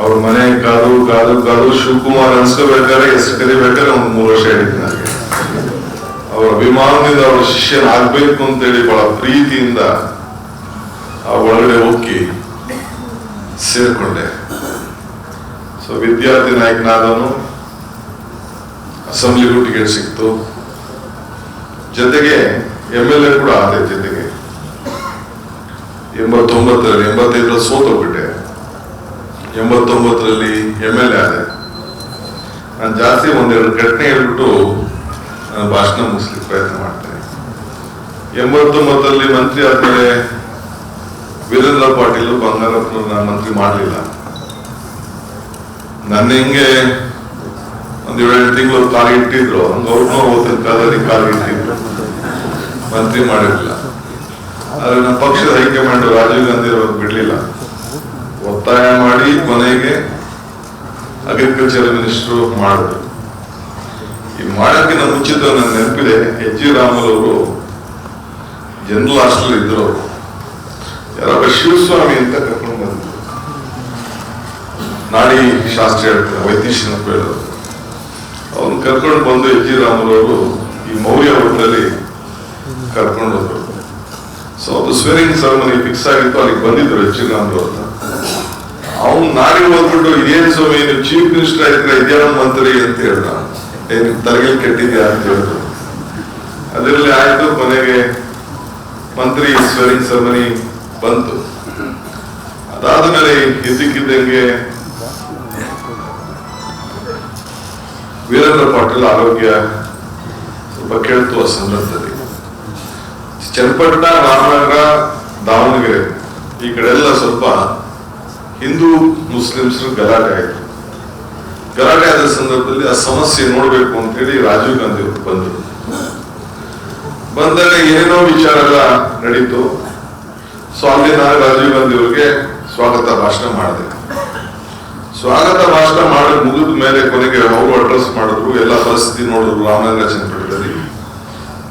ಅವ್ರ ಮನೆ ಕಾದು ಶಿವಕುಮಾರ್ ಅನ್ಸ್ಕೋಬೇಕಾದ್ರೆ ಹೆಸರು ಕರಿಬೇಕಾದ್ರೆ ಒಂದು 3 ವರ್ಷ ಹಿಡಿತು ನನಗೆ. ಅವ್ರ ಅಭಿಮಾನದಿಂದ ಅವ್ರ ಶಿಷ್ಯನಾಗ್ಬೇಕು ಅಂತೇಳಿ ಬಹಳ ಪ್ರೀತಿಯಿಂದ ಆ ಒಳಗಡೆ ಹೋಗಿ ಸೇರ್ಕೊಂಡೆ. ಸೊ ವಿದ್ಯಾರ್ಥಿ ನಾಯಕನಾದವನು, ಅಸೆಂಬ್ಲಿಗೂ ಟಿಕೆಟ್ ಸಿಕ್ತು, ಜೊತೆಗೆ MLA ಕೂಡ ಆದೆ. ಜೊತೆಗೆ 89ರಲ್ಲಿ 85ರಲ್ಲಿ ಸೋತೋಗ್ಬಿಟ್ಟೆ, 89ರಲ್ಲಿ MLA ಆದೆ. ನಾನು ಜಾಸ್ತಿ 1-2 ಘಟನೆ ಹೇಳ್ಬಿಟ್ಟು ನಾನು ಭಾಷಣ ಮುಗಿಸ್ಲಿಕ್ಕೆ ಪ್ರಯತ್ನ ಮಾಡ್ತೇನೆ. 89ರಲ್ಲಿ ಮಂತ್ರಿ ಆದ್ಮೇಲೆ ವೀರೇಂದ್ರ ಪಾಟೀಲ್ ಬಂಗಾರಪ್ಪನ ಮಂತ್ರಿ ಮಾಡಲಿಲ್ಲ. ನನ್ನ ಹಿಂಗೆ ಒಂದು 7 ತಿಂಗಳು ಕಾಲಿಗೆ ಇಟ್ಟಿದ್ರು, ಹಂಗ ಅವ್ರನ್ನೂ ಓದಿನ ಕಾಲದಲ್ಲಿ ಕಾಲಿಗೆ ಇಟ್ಟಿದ್ರು, ಮಂತ್ರಿ ಮಾಡಿರಲಿಲ್ಲ. ಆದ್ರೆ ನಮ್ಮ ಪಕ್ಷದ ಹೈಕಮಾಂಡ್ ರಾಜೀವ್ ಗಾಂಧಿ ಅವ್ರಿಗೆ ಬಿಡ್ಲಿಲ್ಲ, ಒತ್ತಾಯ ಮಾಡಿ ಕೊನೆಗೆ ಅಗ್ರಿಕಲ್ಚರ್ ಮಿನಿಸ್ಟರ್ ಮಾಡಿದ್ರು. ಈ ಮಾಡೋಕ್ಕಿಂತ ಮುಂಚಿತ ನನ್ನ ನೆನಪಿದೆ, H.G. ರಾಮಲ್ ಅವರು ಜನರಲ್ ಹಾಸ್ಟೆಲ್ ಇದ್ರು. ಯಾರೊಬ್ಬ ಶಿವಸ್ವಾಮಿ ಅಂತ ಕರ್ಕೊಂಡು ಬಂದ್ರು, ನಾಡಿ ಶಾಸ್ತ್ರಿ ಹೇಳ್ತಾರೆ, ವೈದ್ಯಶನಪ್ಪ ಹೇಳೋರು. ಅವ್ನು ಕರ್ಕೊಂಡು ಬಂದು H.G. ರಾಮಲ್ ಅವರು ಈ ಮೌರ್ಯ ಹೋಟೆಲಲ್ಲಿ ಕರ್ಕೊಂಡು ಹೋದ್ರು. ಸೊ ಅದು ಸ್ವೇರಿಂಗ್ ಸೆರೆಮನಿ ಫಿಕ್ಸ್ ಆಗಿತ್ತು, ಅಲ್ಲಿಗೆ ಬಂದಿದ್ರು H.G. ರಾಮಲ್ ಅಂತ. ಅವ್ನು ನಾಡಿ ಹೋಗ್ಬಿಟ್ಟು ಇದೇನು ಸ್ವಾಮಿ ನೀವು ಚೀಫ್ ಮಿನಿಸ್ಟರ್ ಆಯ್ತು ಇದ್ಯಾವ ಮಂತ್ರಿ ಅಂತ ಹೇಳ್ದ, ಏನ್ ತಲೆಗೆ ಕೆಟ್ಟಿದ್ಯಾ ಅಂತ ಹೇಳಿದ್ರು. ಅದರಲ್ಲಿ ಆಯ್ತು, ಕೊನೆಗೆ ಮಂತ್ರಿ ಸ್ವೇರಿಂಗ್ ಸೆರೆಮನಿ ಬಂತು. ಅದಾದ್ಮೇಲೆ ಇದ್ದಕ್ಕಿದ್ದಂಗೆ ವೀರೇಂದ್ರ ಪಾಟೀಲ್ ಆರೋಗ್ಯ ಸ್ವಲ್ಪ ಕೇಳ್ತು. ಆ ಸಂದರ್ಭದಲ್ಲಿ ಚನ್ನಪಟ್ಟಣ, ರಾಮನಗರ, ದಾವಣಗೆರೆ ಈ ಕಡೆ ಎಲ್ಲ ಸ್ವಲ್ಪ ಹಿಂದೂ ಮುಸ್ಲಿಮ್ಸ್ ಗಲಾಟೆ ಆಯ್ತು. ಗಲಾಟೆ ಆದ ಸಂದರ್ಭದಲ್ಲಿ ಆ ಸಮಸ್ಯೆ ನೋಡ್ಬೇಕು ಅಂತ ಹೇಳಿ ರಾಜೀವ್ ಗಾಂಧಿ ಅವರು ಬಂದರು. ಬಂದಾಗ ಏನೇನೋ ವಿಚಾರ ಎಲ್ಲ ನಡೀತು. ಸೊ ಅಲ್ಲಿ ನಾನು ರಾಜೀವ್ ಗಾಂಧಿ ಅವರಿಗೆ ಸ್ವಾಗತ ಭಾಷಣ ಮಾಡಿದೆ. ಸ್ವಾಗತ ಭಾಷಣ ಮಾಡಿ ಮುಗಿದ ಮೇಲೆ ಕೊನೆಗೆ ಅವರು ಅಡ್ರೆಸ್ ಮಾಡಿದ್ರು, ಎಲ್ಲ ಪರಿಸ್ಥಿತಿ ನೋಡಿದ್ರು ರಾಮನಗರ ಚನ್ನಪಟ್ಟಣದಲ್ಲಿ.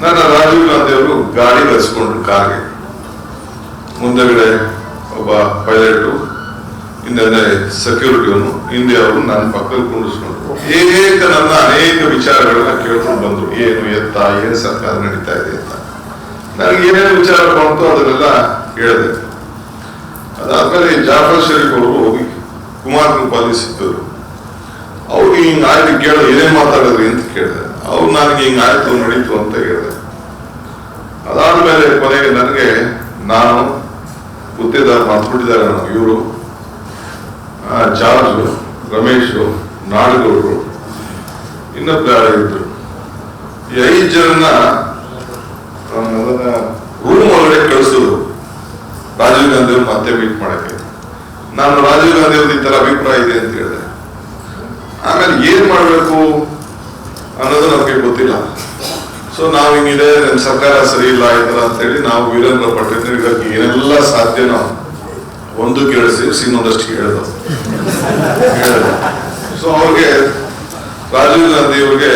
ನನ್ನ ರಾಜೀವ್ ಗಾಂಧಿ ಅವರು ಗಾಡಿ ಕಳಿಸ್ಕೊಂಡ್ರು, ಕಾರ್ಗೆ ಮುಂದೆಗಡೆ ಒಬ್ಬ ಪೈಲಟು, ಹಿಂದೆ ಸೆಕ್ಯೂರಿಟಿಯವನು, ಹಿಂದೆ ಅವರು ನನ್ನ ಪಕ್ಕದಲ್ಲಿ ಕುಂಡಿಸ್ಕೊಂಡ್ರು. ನನ್ನ ಅನೇಕ ವಿಚಾರಗಳನ್ನ ಕೇಳ್ಕೊಂಡು ಬಂದ್ರು, ಏನು ಎತ್ತ, ಏನ್ ಸರ್ಕಾರ ನಡೀತಾ ಇದೆ ಅಂತ. ನನಗೆ ಏನೇನು ವಿಚಾರ ಬಂತು ಅದನ್ನೆಲ್ಲ ಹೇಳಿದೆ. ಅದಾದ್ಮೇಲೆ ಜಾಫರ್ ಶರೀಫ್ ಅವರು ಹೋಗಿ ಕುಮಾರ್ ಕೃಪಾಲಿ ಸಿಕ್ಕಿದ್ರು. ಅವ್ರಿಗೆ ಹಿಂಗ ಆಯ್ತು ಕೇಳಿದ್ರು, ಏನೇನ್ ಮಾತಾಡಿದ್ರಿ ಅಂತ ಕೇಳಿದೆ. ಅವ್ರು ನನಗೆ ಹಿಂಗ ಆಯ್ತು ನಡೀತು ಅಂತ ಹೇಳಿದೆ. ಅದಾದ್ಮೇಲೆ ಕೊನೆಗೆ ನನಗೆ ನಾನು ಗುತ್ತೇದಾರ್ ಮಾತ್ಬಿಟ್ಟಿದ್ದಾರೆ, ಇವರು ಜಾರ್ಜ್, ರಮೇಶ್, ನಾಡಗೌಡರು, ಇನ್ನೊಬ್ಬ ಇದ್ರು. ಈ 5 ಜನನ ರೂಮ್ ಒಳಗಡೆ ಕಳಿಸಿದ್ರು ರಾಜೀವ್ ಗಾಂಧಿ ಅವ್ರು ಮತ್ತೆ ಮೀಟ್ ಮಾಡಕ್ಕೆ. ನಾನು ರಾಜೀವ್ ಗಾಂಧಿ ಅವ್ರದ್ದು ಈ ತರ ಅಭಿಪ್ರಾಯ ಇದೆ ಅಂತ ಹೇಳಿದೆ. ಆಮೇಲೆ ಏನ್ ಮಾಡ್ಬೇಕು ಅನ್ನೋದು ನಮ್ಗೆ ಗೊತ್ತಿಲ್ಲ. ಸೊ ನಾವ್ ಹಿಂಗಿದೆ, ನಮ್ ಸರ್ಕಾರ ಸರಿ ಇಲ್ಲ ಈ ತರ ಅಂತ ಹೇಳಿ ನಾವು ವೀರೇಂದ್ರ ಪಾಟೀಲ್ ಏನೆಲ್ಲ ಸಾಧ್ಯನೋ ಒಂದು ಕೇಳಿಸಿ ಇನ್ನೊಂದಷ್ಟು ಹೇಳಿದ್ರು. ಸೊ ಅವ್ರಿಗೆ ರಾಜೀವ್ ಗಾಂಧಿ ಅವ್ರಿಗೆ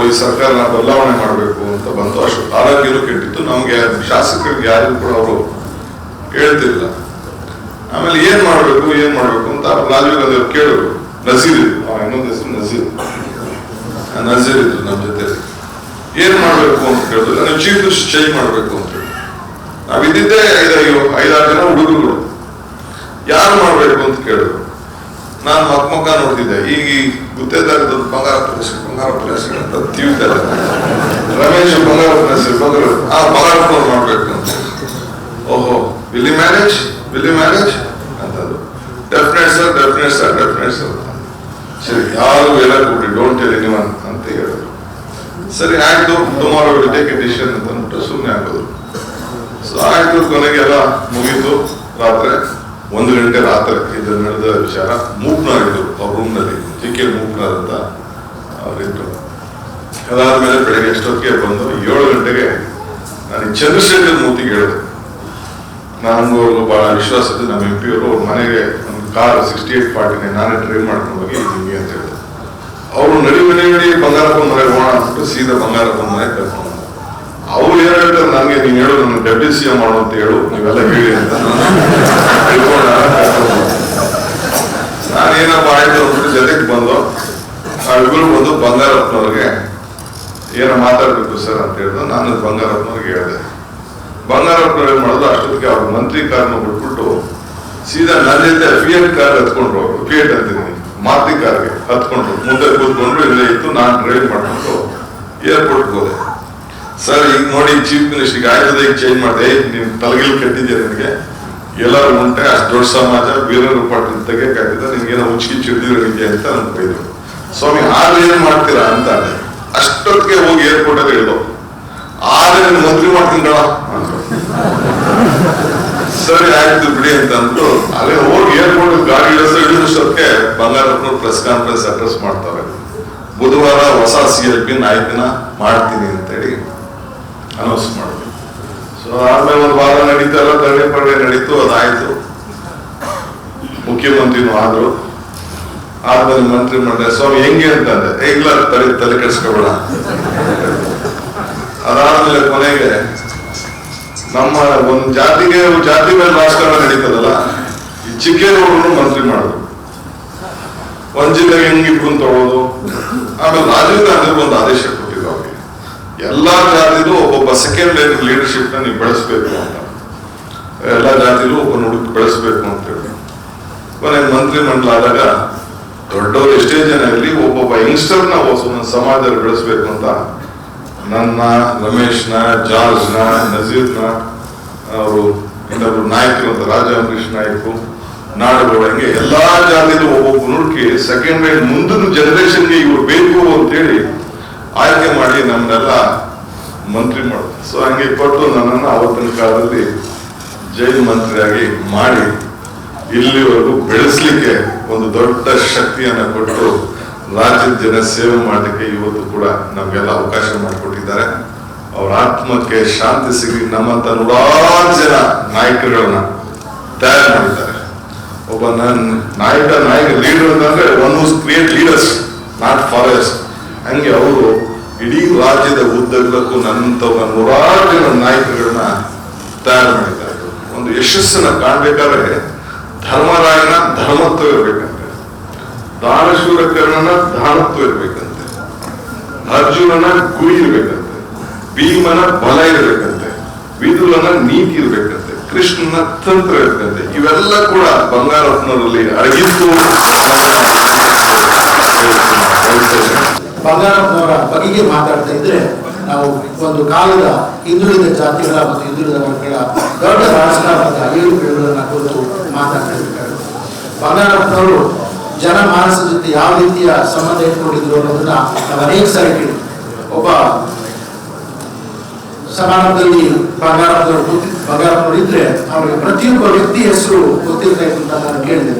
ಈ ಸರ್ಕಾರನ ಬದಲಾವಣೆ ಮಾಡಬೇಕು ಅಂತ ಬಂತು. ಅಷ್ಟು ಆರೋಗ್ಯನೂ ಕೆಟ್ಟಿತ್ತು. ನಮ್ಗೆ ಶಾಸಕರಿಗೆ ಯಾರು ಕೂಡ ಅವರು ಹೇಳ್ತಿರ್ಲಿಲ್ಲ. ಆಮೇಲೆ ಏನ್ ಮಾಡ್ಬೇಕು ಅಂತ ರಾಜೀವ್ ಗಾಂಧಿ ಅವ್ರು ಕೇಳಿದ್ರು. ನಜೀರ್ ಇದ್ರು, ಇನ್ನೊಂದು ಹೆಸರು ನಜೀರ್ ಇದ್ರು ನಮ್ಮ ಜೊತೆ. ಏನ್ ಮಾಡ್ಬೇಕು ಅಂತ ಕೇಳಿದ್ರು. ನಾವು ಚೀಫ್ ಮಿನಿಸ್ಟರ್ ಚೇಂಜ್ ಮಾಡ್ಬೇಕು ಅಂತ ಹೇಳಿ ನಾವಿದ್ದಿದ್ದೇ 5-6 ಜನ ಹುಡುಗರುಗಳು. ಯಾರು ಮಾಡ್ಬೇಕು ಅಂತ ಕೇಳಿದ್ರು. ನಾನು ಮಕ್ಕ ನೋಡ್ತಿದ್ದೆ. ಈಗ ಗುತ್ತೇದಾರದ್ದು ಬಂಗಾರ ಪ್ಲೇಸ್ ಅಂತ ತೀವ್ರ ರಮೇಶ್ ಬಂಗಾರ ಪ್ಲೇಸ್ ಬಂಗಾರ ಮಾಡ್ಬೇಕು ಅಂತ. ಓಹೋ, ವಿಲ್ ಯು ಮ್ಯಾನೇಜ್ ಅಂತಂದ್ರು. ಡೆಫಿನೆಟ್ ಸರ್ ಸರಿ, ಯಾರು ಹೇಳಕ್ ಡೋಂಟ್ ಟೆಲ್ ಎನಿವನ್ ಅಂತ ಹೇಳಿದ್ರು. ಸರಿ ಆಯ್ತು, tomorrow will take A decision ಅಂತ ಅಂದ್ಬಿಟ್ಟು ಸುಮ್ಮನೆ ಆಗೋದು. ಸೊ ಆಯ್ತು, ಕೊನೆಗೆ ಎಲ್ಲ ಮುಗೀತು. ರಾತ್ರಿ 1 ಗಂಟೆ ರಾತ್ರಿ ಇದು ನಡೆದ ವಿಚಾರ. ಮೂಕ್ನಾರ್ ಇದ್ರು ಅವ್ರ ರೂಮ್ನಲ್ಲಿ, ಜಿಕೆ ಮೂಕ್ನಾರ್ ಅಂತ ಅವರಿದ್ರು. ಅದಾದ್ಮೇಲೆ ಬೆಳಗ್ಗೆ ಎಷ್ಟೊತ್ತಿಗೆ ಬಂದು 7 ಗಂಟೆಗೆ ನಾನು ಚಂದ್ರಶೇಖರ್ ಮೂರ್ತಿಗೆ ಹೇಳಿದೆ. ನನಗೂ ಬಹಳ ವಿಶ್ವಾಸ ಇದೆ, ನಮ್ಮ MP ಅವರು ಅವ್ರ ಮನೆಗೆ ಒಂದು ಕಾರ್ 6849 ನಾನೇ ಡ್ರೈವ್ ಮಾಡ್ಕೊಂಡು ಹೋಗಿ ನಿಮಗೆ ಅಂತ ಹೇಳಿದೆ. ಅವರು ನಡಿ ಬಂಗಾರಪ್ಪನ ಮನೆಗೆ ಹೋಗೋಣ ಅಂದ್ಬಿಟ್ಟು ಸೀದಾ ಬಂಗಾರಪ್ಪನ ಮನೆಗೆ ಕರ್ಕೊಂಡು. ಅವ್ರು ಏನ್ ಹೇಳ್ತಾರೆ ನನಗೆ, ನೀನ್ ಹೇಳು ನನ್ನ ಡೆಪ್ಟಿ CM ಮಾಡು ಅಂತ ಹೇಳು, ನೀವೆಲ್ಲ ಹೇಳಿ ಅಂತ ನಾನೇನಪ್ಪ ಆಯ್ತು ಅಂದ್ಬಿಟ್ಟು ಜೊತೆಗೆ ಬಂದು ಇಬ್ಬರು ಬಂದು ಬಂಗಾರಪ್ಪನವ್ರಿಗೆ ಏನೋ ಮಾತಾಡ್ಬೇಕು ಸರ್ ಅಂತ ಹೇಳಿದ್ರು. ನಾನು ಬಂಗಾರಪ್ಪನವ್ರಿಗೆ ಹೇಳಿದೆ. ಬಂಗಾರಪ್ಪನವ್ರು ಏನ್ ಮಾಡೋದು, ಅಷ್ಟೊತ್ತಿಗೆ ಅವ್ರ ಮಂತ್ರಿ ಕಾರ್ನ ಬಿಟ್ಬಿಟ್ಟು ಸೀದಾ ನನ್ನ ಜೊತೆ ಫಿಯಟ್ ಕಾರ್ ಹತ್ಕೊಂಡ್ರು. ಅವರು ಫಿಯಟ್ ಅಂತಿದ್ದೀನಿ, ಮಾರುತಿ ಕಾರ್ಗೆ ಹತ್ಕೊಂಡ್ರು. ಮುಂದೆ ಕೂತ್ಕೊಂಡ್ರು, ಇಲ್ಲೇ ಇತ್ತು. ನಾನು ಡ್ರೈವ್ ಮಾಡ್ಕೊಂಡು ಏರ್ಪೋರ್ಟ್ಗೆ ಹೋದೆ. ಸರ್ ಈಗ ನೋಡಿ ಚೀಫ್ ಮಿನಿಸ್ಟರ್ಗೆ ಆಯ್ತದೆ, ಈಗ ಚೇಂಜ್ ಮಾಡಿದೆ. ನೀನ್ ತಲೆಗಿಲ್ ಕಟ್ಟಿದ್ಯಾ, ನಿನಗೆ ಎಲ್ಲರೂ ಉಂಟೆ, ಅಷ್ಟು ದೊಡ್ಡ ಸಮಾಜ, ಬೇರೆಯವ್ರ ಪಾಠ ತೆಗೆಯಕ್ಕಾಗ್ತದೆ, ನಿನ್ಗೇನೋ ಉಚ್ಕಿ ಚಿಡ್ದಿರೋರಿಗೆ ಅಂತ ನನ್ ಬೈದ್ರು. ಸ್ವಾಮಿ ಆದ್ರೆ ಏನ್ ಮಾಡ್ತೀರಾ ಅಂತ. ಅಷ್ಟೊತ್ತಿಗೆ ಹೋಗಿ ಏರ್ಪೋರ್ಟ್ ಅಲ್ಲಿ ಹೇಳಿದ್ರು, ಆದ್ರೆ ನೀನು ಮಂತ್ರಿ ಮಾಡ್ತೀನಿ ಅಂತ. ಸರಿ ಆಯ್ತು ಬಿಡಿ ಅಂತ ಅಂದ್ಬಿಟ್ಟು ಅಲ್ಲೇ ಹೋಗಿ ಏರ್ಪೋರ್ಟ್ ಗಾಡಿ ಇಳಿಸೋಷ್ಟೊತ್ತಿಗೆ ಬಂಗಾರಪ್ಪನವ್ರು ಪ್ರೆಸ್ ಕಾನ್ಫರೆನ್ಸ್ ಅಡ್ರೆಸ್ ಮಾಡ್ತಾರೆ. ಬುಧವಾರ ಹೊಸ CLP ನಾಯಕನ ಮಾಡ್ತೀನಿ ಅಂತೇಳಿ ಅನೌನ್ಸ್ ಮಾಡಿದ್ರು. ಸೊ ಆದ್ಮೇಲೆ 1 ವಾರ ನಡೀತಲ್ಲ, ತಡೆ ನಡೀತು, ಅದಾಯ್ತು. ಮುಖ್ಯಮಂತ್ರಿನೂ ಆದ್ರು. ಆದ್ಮೇಲೆ ಮಂತ್ರಿ ಮಾಡಿದೆ. ಸ್ವಾಮಿ ಹೆಂಗೆ ಅಂತಂದೆ. ಇಲ್ಲ ತಲೆ ಕೆಡಿಸ್ಕೋಬೇಡ. ಅದಾದ್ಮೇಲೆ ಕೊನೆಗೆ ನಮ್ಮ ಒಂದು ಜಾತಿಗೆ ಜಾತಿ ಮೇಲೆ ರಾಜಕಾರಣ ನಡೀತದಲ್ಲ, ಈ ಚಿಕ್ಕೇಗೌಡರು ಮಂತ್ರಿ ಮಾಡಿದ್ರು. ಒಂದ್ ಜಿಲ್ಲೆಗೆ ಹೆಂಗಿಬ್ರು ತಗೊಳ್ಳೋದು. ಆಮೇಲೆ ರಾಜೀವ್ ಗಾಂಧಿ ಒಂದು ಆದೇಶ ಕೊಟ್ಟಿದ್ರು ಅವ್ರಿಗೆ, ಎಲ್ಲಾ ಜಾತಿಲೂ ಒಬ್ಬೊಬ್ಬ ಸೆಕೆಂಡ್ ಲೀಡರ್ಶಿಪ್ ನ ನೀವು ಬೆಳೆಸ್ಬೇಕು ಅಂತ. ಎಲ್ಲಾ ಜಾತಿಲೂ ಒಬ್ಬ ಹುಡುಕಿ ಬೆಳೆಸ್ಬೇಕು ಅಂತ ಹೇಳಿ ಕೊನೆಗೆ ಮಂತ್ರಿ ಮಂಡಲ ಆದಾಗ ದೊಡ್ಡವರು ಎಷ್ಟೇ ಜನ ಇರಲಿ, ಒಬ್ಬೊಬ್ಬ ಯಂಗ್ಸ್ಟರ್ನ ಸಮಾಜದಲ್ಲಿ ಬೆಳೆಸ್ಬೇಕು ಅಂತ ನನ್ನ, ರಮೇಶ್ನ, ಜಾರ್ಜ್ನ, ನಜೀರ್ನ, ಅವರು ಇನ್ನೊಬ್ರು ನಾಯಕರು ಅಂತ ರಾಜ ಅಂಬರೀಶ್ ನಾಯಕರು, ನಾಡುಗಳು, ಹಂಗೆ ಎಲ್ಲಾ ಜಾತಿಗೂ ಒಬ್ಬೊಬ್ಬ ನುಡುಕಿ ಸೆಕೆಂಡ್ ರೈಡ್ ಮುಂದಿನ ಜನರೇಷನ್ಗೆ ಇವ್ರು ಬೇಕು ಅಂತೇಳಿ ಆಯ್ಕೆ ಮಾಡಿ ನಮ್ಮನ್ನೆಲ್ಲ ಮಂತ್ರಿ ಮಾಡೋದು. ಸೊ ಹಂಗೆ ಕೊಟ್ಟು ನನ್ನನ್ನು ಆವತ್ತಿನ ಕಾಲದಲ್ಲಿ ಜೈಲು ಮಂತ್ರಿಯಾಗಿ ಮಾಡಿ ಇಲ್ಲಿವರೆಗೂ ಬೆಳೆಸ್ಲಿಕ್ಕೆ ಒಂದು ದೊಡ್ಡ ಶಕ್ತಿಯನ್ನ ಕೊಟ್ಟು ರಾಜ್ಯದ ಜನ ಸೇವೆ ಮಾಡಲಿಕ್ಕೆ ಇವತ್ತು ಕೂಡ ನಮ್ಗೆಲ್ಲ ಅವಕಾಶ ಮಾಡಿಕೊಟ್ಟಿದ್ದಾರೆ. ಅವ್ರ ಆತ್ಮಕ್ಕೆ ಶಾಂತಿ ಸಿಗಲಿ. ನಮ್ಮಂತ ನೂರಾರು ಜನ ನಾಯಕರುಗಳನ್ನ ತಯಾರು ಮಾಡಿದ್ದಾರೆ. ಒಬ್ಬ ನಾಯಕ ಲೀಡರ್ ಅಂತಂದ್ರೆ one who's create leaders, not followers. ಹಂಗೆ ಅವರು ಇಡೀ ರಾಜ್ಯದ ಉದ್ದಕ್ಕೂ ನನ್ನಂತ ನೂರಾರು ಜನ ನಾಯಕರುಗಳನ್ನ ತಯಾರು ಮಾಡಿದ್ದಾರೆ. ಒಂದು ಯಶಸ್ಸನ್ನ ಕಾಣ್ಬೇಕಾದ್ರೆ ಧರ್ಮರಾಯನ ಧರ್ಮತ್ವ ಇರ್ಬೇಕಂತೆ, ದಾನಶೂರ ಕರ್ಣನ ದಾನತ್ವ ಇರ್ಬೇಕಂತೆ, ಅರ್ಜುನನ ಗುರಿ ಇರ್ಬೇಕಂತೆ, ಭೀಮನ ಬಲ ಇರ್ಬೇಕಂತೆ, ವಿದುರನ ನೀತಿ ಇರ್ಬೇಕಂತೆ, ಕೃಷ್ಣನ ತಂತ್ರ ಇರ್ಬೇಕಂತೆ. ಇವೆಲ್ಲ ಕೂಡ ಬಂಗಾರಪ್ಪನವರಲ್ಲಿ ಅಡಗಿತ್ತು. ಬಂಗಾರಪ್ಪನವರ ಬಗೆಗೆ ಮಾತಾಡ್ತಾ ಇದ್ರೆ ನಾವು ಒಂದು ಕಾಲದ ಹಿಂದುಳಿದ ಜಾತಿಗಳ ಮತ್ತು ಹಿಂದುಳಿದ ವರ್ಗಗಳ ದೊಡ್ಡ ರಾಜಕಾರಣದ ಏಳುಬೀಳುಗಳನ್ನ ಕುರಿತು ಮಾತಾಡ್ತಾ ಇರ್ತಾರೆ. ಬಂಗಾರಪ್ಪನವರು ಜನಮಾನಸ ಜೊತೆ ಯಾವ ರೀತಿಯ ಸಂಬಂಧ ಇಟ್ಕೊಂಡಿದ್ರು ಅನ್ನೋದನ್ನ ನಾವು ಅನೇಕ ಸಾರಿ ಕೇಳಿದ್ವಿ. ಒಬ್ಬ ಸಮಾರಂಭದಲ್ಲಿ ಬಂಗಾರಪ್ಪನವರು ಇದ್ರೆ ಅವರಿಗೆ ಪ್ರತಿಯೊಬ್ಬ ವ್ಯಕ್ತಿ ಹೆಸರು ಗೊತ್ತಿರ್ತಾ ಇತ್ತು ಅಂತ ನಾನು ಕೇಳಿದೆ.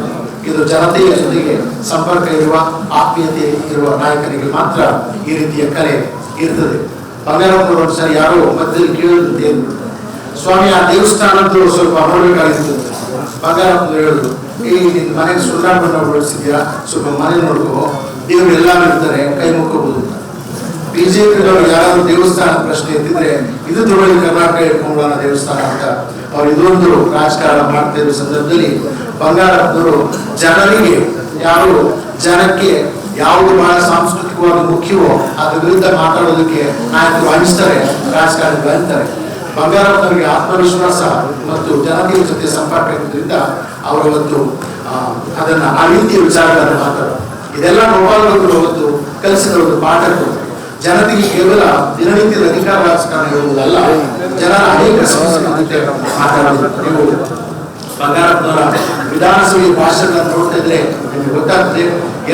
ಇದು ಜನತೆಯ ಜೊತೆಗೆ ಸಂಪರ್ಕ ಇರುವ, ಆತ್ಮೀಯತೆ ಇರುವ ನಾಯಕರಿಗೆ ಮಾತ್ರ ಈ ರೀತಿಯ ಕಲೆ ಇರ್ತದೆ. ಬಂಗಾರಪ್ಪನವರು ಒಂದ್ಸರಿ ಯಾರೋ ಮಧ್ಯದಲ್ಲಿ ಕೇಳಿದಂತೆ, ಸ್ವಾಮಿ ಆ ದೇವಸ್ಥಾನದ್ದು ಸ್ವಲ್ಪ ನೋಡ್ಬೇಕಾಗಿತ್ತು. ಬಂಗಾರಪ್ಪನವರು ಹೇಳಿದ್ರು, ಈ ನಿನ್ ಮನೆಗೆ ಸುಣ್ಣ ಬಣ್ಣ ಬಳಸಿದ್ಯಾ, ಸ್ವಲ್ಪ ಮನೆ ನೋಡ್ಕೋ, ದೇವ್ರು ಎಲ್ಲಾರು ಇರ್ತಾರೆ, ಕೈ ಮುಕ್ಕೋಬಹುದು. ಬಿಜೆಪಿಯವರು ಯಾರಾದ್ರೂ ದೇವಸ್ಥಾನ ಪ್ರಶ್ನೆ ಎತ್ತಿದ್ರೆ ಇದು ದೊಡ್ಡ ಕರ್ನಾಟಕ ಇಟ್ಕೊಂಡ್ಬರೋಣ ದೇವಸ್ಥಾನ ಅಂತ ಅವ್ರು ಇದೊಂದು ರಾಜಕಾರಣ ಮಾಡ್ತಾ ಇರೋ ಸಂದರ್ಭದಲ್ಲಿ ಬಂಗಾರಪ್ಪನವರು ಜನರಿಗೆ ಜನಕ್ಕೆ ಯಾವುದು ಬಹಳ ಸಾಂಸ್ಕೃತಿಕವಾಗಿ ಮುಖ್ಯವೋ ಅದ್ರ ವಿರುದ್ಧ ಮಾತಾಡೋದಕ್ಕೆ ನಾಯಕರು ಹಂಚ್ತಾರೆ, ರಾಜಕಾರಣಿಗಳು ಅಂತಾರೆ. ಬಂಗಾರಪ್ಪನವರಿಗೆ ಆತ್ಮವಿಶ್ವಾಸ ಮತ್ತು ಜನತೆಯ ಜೊತೆ ಸಂಪರ್ಕ ಇರೋದ್ರಿಂದ ಅವರು ಒಂದು ಅದನ್ನ ಆ ರೀತಿಯ ವಿಚಾರಗಳನ್ನು ಮಾತಾಡೋದು. ಇದೆಲ್ಲ ಗೋಪಾಲಗಳು ಅವತ್ತು ಕಲಿಸಿದ ಒಂದು ಪಾಠ. ಜನತೆಗೆ ಕೇವಲ ದಿನನಿತ್ಯದ ಅಧಿಕಾರ ರಾಜಕಾರಣ ಇರುವುದಲ್ಲ, ಜನರ ಅನೇಕ ಸಮಸ್ಯೆಗಳ ಮಾತಾಡೋದು. ನೀವು ಬಂಗಾರಪ್ಪನವರ ವಿಧಾನಸಭೆ ಭಾಷಣ ನೋಡ್ತಾ ಇದ್ರೆ ನಿಮಗೆ ಗೊತ್ತಾಗ್ತದೆ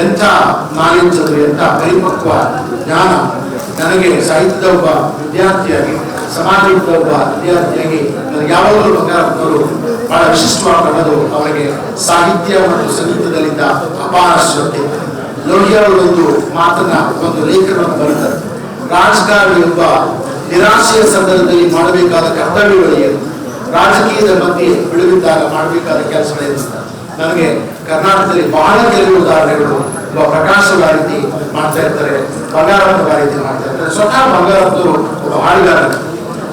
ಎಂಥ ನಾಲೆಡ್ಜ್ ಅದು, ಎಂಥ ಪರಿಪಕ್ವ ಜ್ಞಾನ. ನನಗೆ ಸಾಹಿತ್ಯದ ಒಬ್ಬ ವಿದ್ಯಾರ್ಥಿಯಾಗಿ, ಸಮಾಜದ ಒಬ್ಬ ವಿದ್ಯಾರ್ಥಿಯಾಗಿ ನನಗೆ ಯಾವಾಗಲೂ ಬಂಗಾರಪ್ಪನವರು ಬಹಳ ವಿಶಿಷ್ಟವಾಗಿ ಕಾಣೋದು ಅವರಿಗೆ ಸಾಹಿತ್ಯ ಮತ್ತು ಸಂಗೀತದಲ್ಲಿದ್ದ ಅಪಾರ ಶ್ರದ್ಧೆ. ಲೋಹಿಯಾ ಒಂದು ಮಾತನ್ನ, ಒಂದು ಲೇಖನವನ್ನು ಬರೀತಾರೆ, ರಾಜಕಾರಣಿ ಒಬ್ಬ ನಿರಾಶೆಯ ಸಂದರ್ಭದಲ್ಲಿ ಮಾಡಬೇಕಾದ ಕರ್ತವ್ಯಗಳೇನು, ರಾಜಕೀಯದ ಮಧ್ಯೆ ಬಿಡುವಿದ್ದಾಗ ಮಾಡಬೇಕಾದ ಕೆಲಸಗಳೇನು. ನನಗೆ ಕರ್ನಾಟಕದಲ್ಲಿ ಬಹಳ ಕೆಲವು ಉದಾಹರಣೆಗಳು. ಒಬ್ಬ ಪ್ರಕಾಶ್ ರೀತಿ ಮಾಡ್ತಾ ಇರ್ತಾರೆ, ಬಂಗಾರಪ್ಪ ರೀತಿ ಮಾಡ್ತಾ ಇರ್ತಾರೆ. ಸ್ವತಃ ಬಂಗಾರಪ್ಪನವರು ಒಬ್ಬ ಹಾಡುಗಾರರು,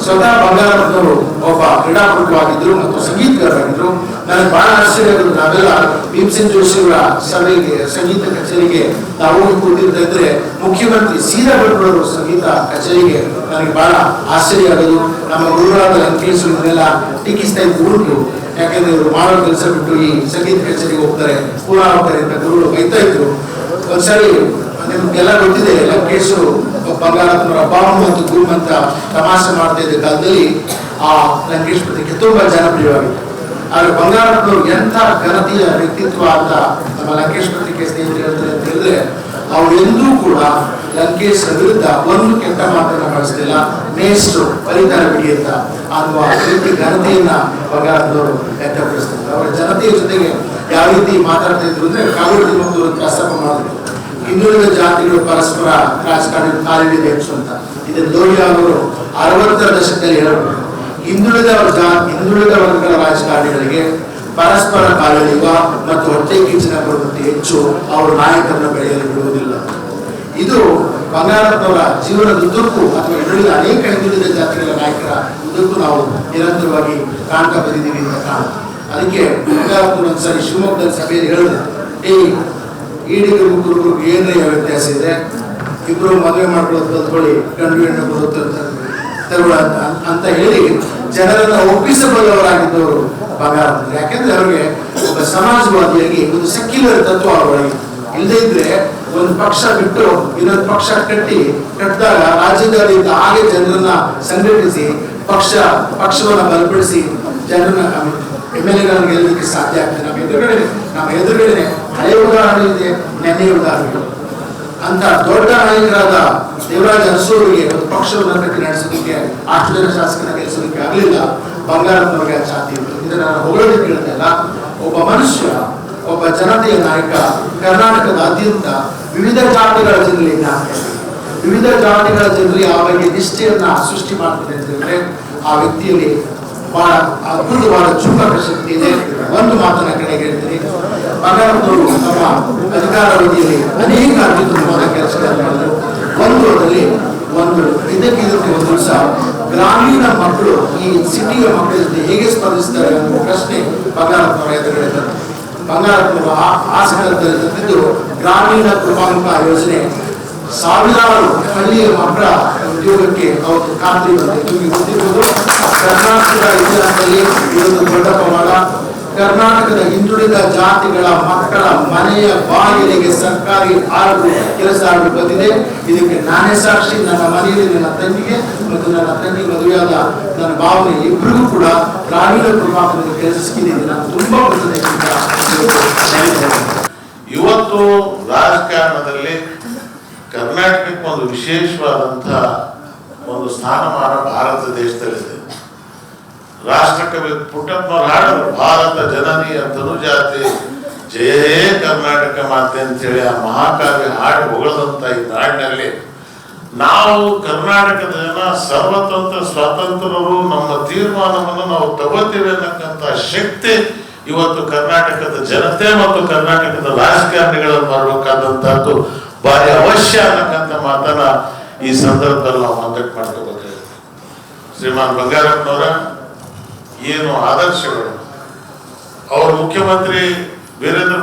ಸ್ವತಃ ಬಂಗಾರಪ್ಪನವರು ಒಬ್ಬ ಕ್ರೀಡಾಪಟುವಾಗಿದ್ರು ಮತ್ತು ಸಂಗೀತಗಾರರಾಗಿದ್ರು. ನನಗೆ ಬಹಳ ಆಶ್ಚರ್ಯ ಆಗುತ್ತೆ. ನಾವೆಲ್ಲ ಭೀಮಸೇನ್ ಜೋಶಿಯವರ ಸಭೆಗೆ, ಸಂಗೀತ ಕಚೇರಿಗೆ ನಾವು ಹೋಗಿ ಕೂತಿರ್ತಾ ಇದ್ರೆ ಮುಖ್ಯಮಂತ್ರಿ ಸೀದಾ ಬಂದ್ಬಿಡೋರು ಸಂಗೀತ ಕಚೇರಿಗೆ. ನನಗೆ ಬಹಳ ಆಶ್ಚರ್ಯ ಆಗೋದು. ನಮ್ಮ ಗುರುಗಳಾದ ಲಂಕೇಶ್ವರನ್ನೆಲ್ಲ ಟೀಕಿಸ್ತಾ ಇದ್ದು ಉಂಟು. ಯಾಕಂದ್ರೆ ಇವರು ಮಾಡೋ ಕೆಲಸ ಬಿಟ್ಟು ಈ ಸಂಗೀತ ಕಚೇರಿಗೆ ಹೋಗ್ತಾರೆ, ಪೂರ್ಣ ಹೋಗ್ತಾರೆ ಅಂತ ಗುರುಗಳು ಬೈತಾ ಇದ್ರು. ಒಂದ್ಸರಿ ನಿಮ್ಗೆಲ್ಲ ಗೊತ್ತಿದೆ, ಲಂಕೇಶ್ವರು ಬಂಗಾರಪ್ಪನವರ ಬಾಂಬು ಮತ್ತು ಗುರು ಅಂತ ತಮಾಷೆ ಮಾಡ್ತಾ ಇದ್ದ ಕಾಲದಲ್ಲಿ ಆ ಲಂಕೇಶ್ ಪತ್ರಿಕೆ ತುಂಬಾ ಜನಪ್ರಿಯವಾಗಿತ್ತು. ಆದ್ರೆ ಬಂಗಾರಪ್ಪನವರು ಎಂಥ ಘನತೆಯ ವ್ಯಕ್ತಿತ್ವ ಅಂತ ನಮ್ಮ ಲಂಕೇಶ್ ಪತ್ರಿಕೆ ಸ್ನೇಹಿತರು ಹೇಳ್ತಾರೆ ಅಂತ ಹೇಳಿದ್ರೆ, ಅವ್ರು ಎಂದೂ ಕೂಡ ಲಂಕೇಶ್ ವಿರುದ್ಧ ಒಂದು ಕೆಟ್ಟ ಮಾತನ್ನ ಬಳಸ್ತಿಲ್ಲ. ಮೇಷ್ಟ್ರು ಬರೀತಾರೆ ಬಿಡಿ ಅಂತ ಅನ್ನುವ ರೀತಿ ಘನತೆಯನ್ನ ಬಂಗಾರಪ್ಪನವರು ವ್ಯಕ್ತಪಡಿಸ್ತಾರೆ. ಅವರ ಜನತೆಯ ಜೊತೆಗೆ ಯಾವ ರೀತಿ ಮಾತಾಡ್ತಾ ಇದ್ರು ಅಂದ್ರೆ, ಕಾಗೋಡು ಮತ್ತು ಪ್ರಸ್ತಾಪ ಮಾಡಿದ್ರು, ಹಿಂದುಳಿದ ಜಾತಿಗಳು ಪರಸ್ಪರ ರಾಜಕಾರಣ ಕಾಲಿಡಿದೆ ಹೆಚ್ಚು ಅಂತ. ಇದನ್ನು ಲೋಹಿಯಾ ಅವರು 60ರ ದಶಕದಲ್ಲಿ ಹೇಳಬಹುದು. ಹಿಂದುಳಿದ ವರ್ಗಗಳ ರಾಜಕಾರಣಿಗಳಿಗೆ ಪರಸ್ಪರ ಕಾಲಿಡುವ ಮತ್ತು ಹೊಟ್ಟೆ ಕಿಚ್ಚಿನ ಪ್ರವೃತ್ತಿ ಹೆಚ್ಚು, ಅವರು ನಾಯಕರನ್ನು ಬೆಳೆಯಲು ಬಿಡುವುದಿಲ್ಲ. ಇದು ಬಂಗಾರಪ್ಪನವರ ಜೀವನದ ಉದ್ದಕ್ಕೂ ಅಥವಾ ಅನೇಕ ಹಿಂದುಳಿದ ಜಾತಿಗಳ ನಾಯಕರ ಉದ್ದಕ್ಕೂ ನಾವು ನಿರಂತರವಾಗಿ ಕಾಣ್ತಾ ಬಂದಿದ್ದೀವಿ ಅಂತ ಕಾಣುತ್ತೆ. ಅದಕ್ಕೆ ಬಂಗಾರಪ್ಪನವರು ಒಂದ್ಸರಿ ಶಿವಮೊಗ್ಗದಲ್ಲಿ ಸಭೆಯಲ್ಲಿ ಹೇಳಿದ್ರು, ಈಡಿಗರು ಕುರುಬರು ಏನೇ ವ್ಯತ್ಯಾಸ ಇದೆ, ಇಬ್ರು ಮದುವೆ ಮಾಡ್ಕೊಳ್ಳೋದು ಕಲ್ತ್ಕೊಳ್ಳಿ, ಗಂಡು ಹೆಣ್ಣು ಬರುತ್ತೆ ಅಂತ ಹೇಳಿ ಜನರನ್ನ ಒಪ್ಪಿಸಬಲ್ಲವರಾಗಿದ್ದವರು ಬಂಗಾರಪ್ಪನವರು. ಯಾಕೆಂದ್ರೆ ಅವ್ರಿಗೆ ಒಬ್ಬ ಸಮಾಜವಾದಿಯಾಗಿ ಒಂದು ಸೆಕ್ಯುಲರ್ ತತ್ವ ಅವರೊಳಗೆ ಇಲ್ಲದೆ ಇದ್ರೆ ಒಂದು ಪಕ್ಷ ಬಿಟ್ಟು ಇನ್ನೊಂದು ಪಕ್ಷ ಕಟ್ಟಿದಾಗ ರಾಜ್ಯದಲ್ಲಿ ಹಾಗೆ ಜನರನ್ನ ಸಂಘಟಿಸಿ ಪಕ್ಷವನ್ನ ಬಲಪಡಿಸಿ ಜನರನ್ನ MLA ಗೆಲ್ಲಲಿಕ್ಕೆ ಸಾಧ್ಯ ಆಗ್ತದೆ. ನಮ್ಮ ಎದುರುಗಡೆ ಹಳೆಯ ಉದಾಹರಣೆ ಇದೆ, ನೆನ್ನೆ ಉದಾಹರಣೆ. ಅಂತ ದೊಡ್ಡ ನಾಯಕರಾದ ದೇವರಾಜ ಅರಸೂರಿಗೆ ಒಂದು ಪಕ್ಷವನ್ನು ಕಟ್ಟಿ ನಡೆಸೋದಕ್ಕೆ, ಅಷ್ಟು ಜನ ಶಾಸಕನ ಗೆಲ್ಲಿಸೋದಕ್ಕೆ ಆಗಲಿಲ್ಲ. ಬಂಗಾರಪ್ಪನವರಿಗೆ ಆ ಛಾತಿ ಇತ್ತು. ಇದನ್ನ ನಾನು ಹೊಗಳೋದಕ್ಕೆ ಹೇಳ್ತೇಲ್ಲ. ಒಬ್ಬ ಮನುಷ್ಯ, ಒಬ್ಬ ಜನತೆಯ ನಾಯಕ ಕರ್ನಾಟಕದಾದ್ಯಂತ ವಿವಿಧ ಜಾತಿಗಳ ಜನರಲ್ಲಿ ಆ ಬಗ್ಗೆ ನಿಷ್ಠೆಯನ್ನ ಸೃಷ್ಟಿ ಮಾಡ್ತದೆ ಅಂತ ಹೇಳಿದ್ರೆ, ಆ ವ್ಯಕ್ತಿಯಲ್ಲಿ ಬಹಳ ಅದ್ಭುತವಾದ ಚುಂಬಕ ಶಕ್ತಿ ಇದೆ. ಒಂದು ಮಾತನ್ನ ಕಡೆಗೆ ಹೇಳ್ತೀನಿ, ಬಂಗಾರಪ್ಪನವರು ತಮ್ಮ ಅಧಿಕಾರಾವಧಿಯಲ್ಲಿ ಅನೇಕ ಅತ್ಯುತ್ತಮವಾದ ಕೆಲಸಗಳನ್ನು ಮಾಡಿದರು. ಇದಕ್ಕೆ ಒಂದು ದಿವಸ ಗ್ರಾಮೀಣ ಮಕ್ಕಳು ಈ ಸಿಟಿಯ ಮಕ್ಕಳ ಜೊತೆ ಹೇಗೆ ಸ್ಪರ್ಧಿಸ್ತಾರೆ ಅನ್ನೋ ಪ್ರಶ್ನೆ ಬಂಗಾರಪ್ಪನವರ ಎದುರುಗಡೆ ತಂದರು. ಬಂಗಾರಪ್ಪನವರು ಆ ಸಂದರ್ಭದಲ್ಲಿ ತಂದಿದ್ದು ಗ್ರಾಮೀಣ ಕೃಪಾಂಕ ಯೋಜನೆ. ಸಾವಿರಾರು ಹಳ್ಳಿಯ ಮಕ್ಕಳ ಉದ್ಯೋಗಕ್ಕೆ ಅವತ್ತು ಖಾತ್ರಿ ಬಂದಿತ್ತು. ನಿಮಗೆ ಗೊತ್ತಿರುವುದು, ಕರ್ನಾಟಕದ ಇತಿಹಾಸದಲ್ಲಿ ಇದೊಂದು ದೊಡ್ಡ ಪ್ರಮಾಣ. ಕರ್ನಾಟಕದ ಹಿಂದುಳಿದ ಜಾತಿಗಳ ಮಕ್ಕಳ ಮನೆಯ ಬಾಗಿಲಿಗೆ ಸರ್ಕಾರಿ ಕೆಲಸ ಆಗಿ ಬಂದಿದೆ. ಇದಕ್ಕೆ ನಾನೇ ಸಾಕ್ಷಿ. ನನ್ನ ಮನೆಯಲ್ಲಿ ನನ್ನ ತಂಗಿಗೆ ಮತ್ತು ನನ್ನ ತಂಗಿ ಮದುವೆಯಾದ ನನ್ನ ಭಾವನೆ ಇಬ್ಬರಿಗೂ ಕೂಡ ಗ್ರಾಮೀಣ ಕೃಪಾಂಕದಲ್ಲಿ ಕೆಲಸ ಸಿಕ್ಕಿದೆ. ನಾನು ತುಂಬಾ ಇವತ್ತು ರಾಜಕಾರಣದಲ್ಲಿ ಕರ್ನಾಟಕಕ್ಕೆ ಒಂದು ವಿಶೇಷವಾದಂತಹ ಒಂದು ಸ್ಥಾನಮಾನ ಭಾರತ ದೇಶದಲ್ಲಿದೆ. ರಾಷ್ಟ್ರಕವಿ ಪುಟ್ಟಪ್ಪನವರು ಹಾಡರು, ಭಾರತ ಜನನಿ ತನುಜಾತಿ ಜಯೇ ಕರ್ನಾಟಕ ಮಾತೆ ಅಂತೇಳಿ ಆ ಮಹಾಕಾವ್ಯ ಹಾಡಿ ಹೊಗಳದಂತ ಈ ನಾಡಿನಲ್ಲಿ ನಾವು ಕರ್ನಾಟಕದ ಜನ ಸರ್ವತಂತ್ರ ಸ್ವಾತಂತ್ರ್ಯರು, ನಮ್ಮ ತೀರ್ಮಾನವನ್ನು ನಾವು ತಗೋತೀವಿ ಅನ್ನಕ್ಕಂತ ಶಕ್ತಿ ಇವತ್ತು ಕರ್ನಾಟಕದ ಜನತೆ ಮತ್ತು ಕರ್ನಾಟಕದ ರಾಜಕಾರಣಿಗಳನ್ನು ಮಾಡಬೇಕಾದಂತಹದ್ದು ಭಾರಿ ಅವಶ್ಯ ಅನ್ನಕ್ಕಂಥ ಮಾತನ್ನ ಈ ಸಂದರ್ಭದಲ್ಲಿ ನಾವು ಮಂಡನೆ ಮಾಡ್ಕೋಬೇಕಾಗುತ್ತೆ. ಶ್ರೀಮಾನ್ ಬಂಗಾರಪ್ಪನವರ ಏನು ಆದರ್ಶಗಳು, ಅವ್ರ ಮುಖ್ಯಮಂತ್ರಿ ವೀರೇಂದ್ರ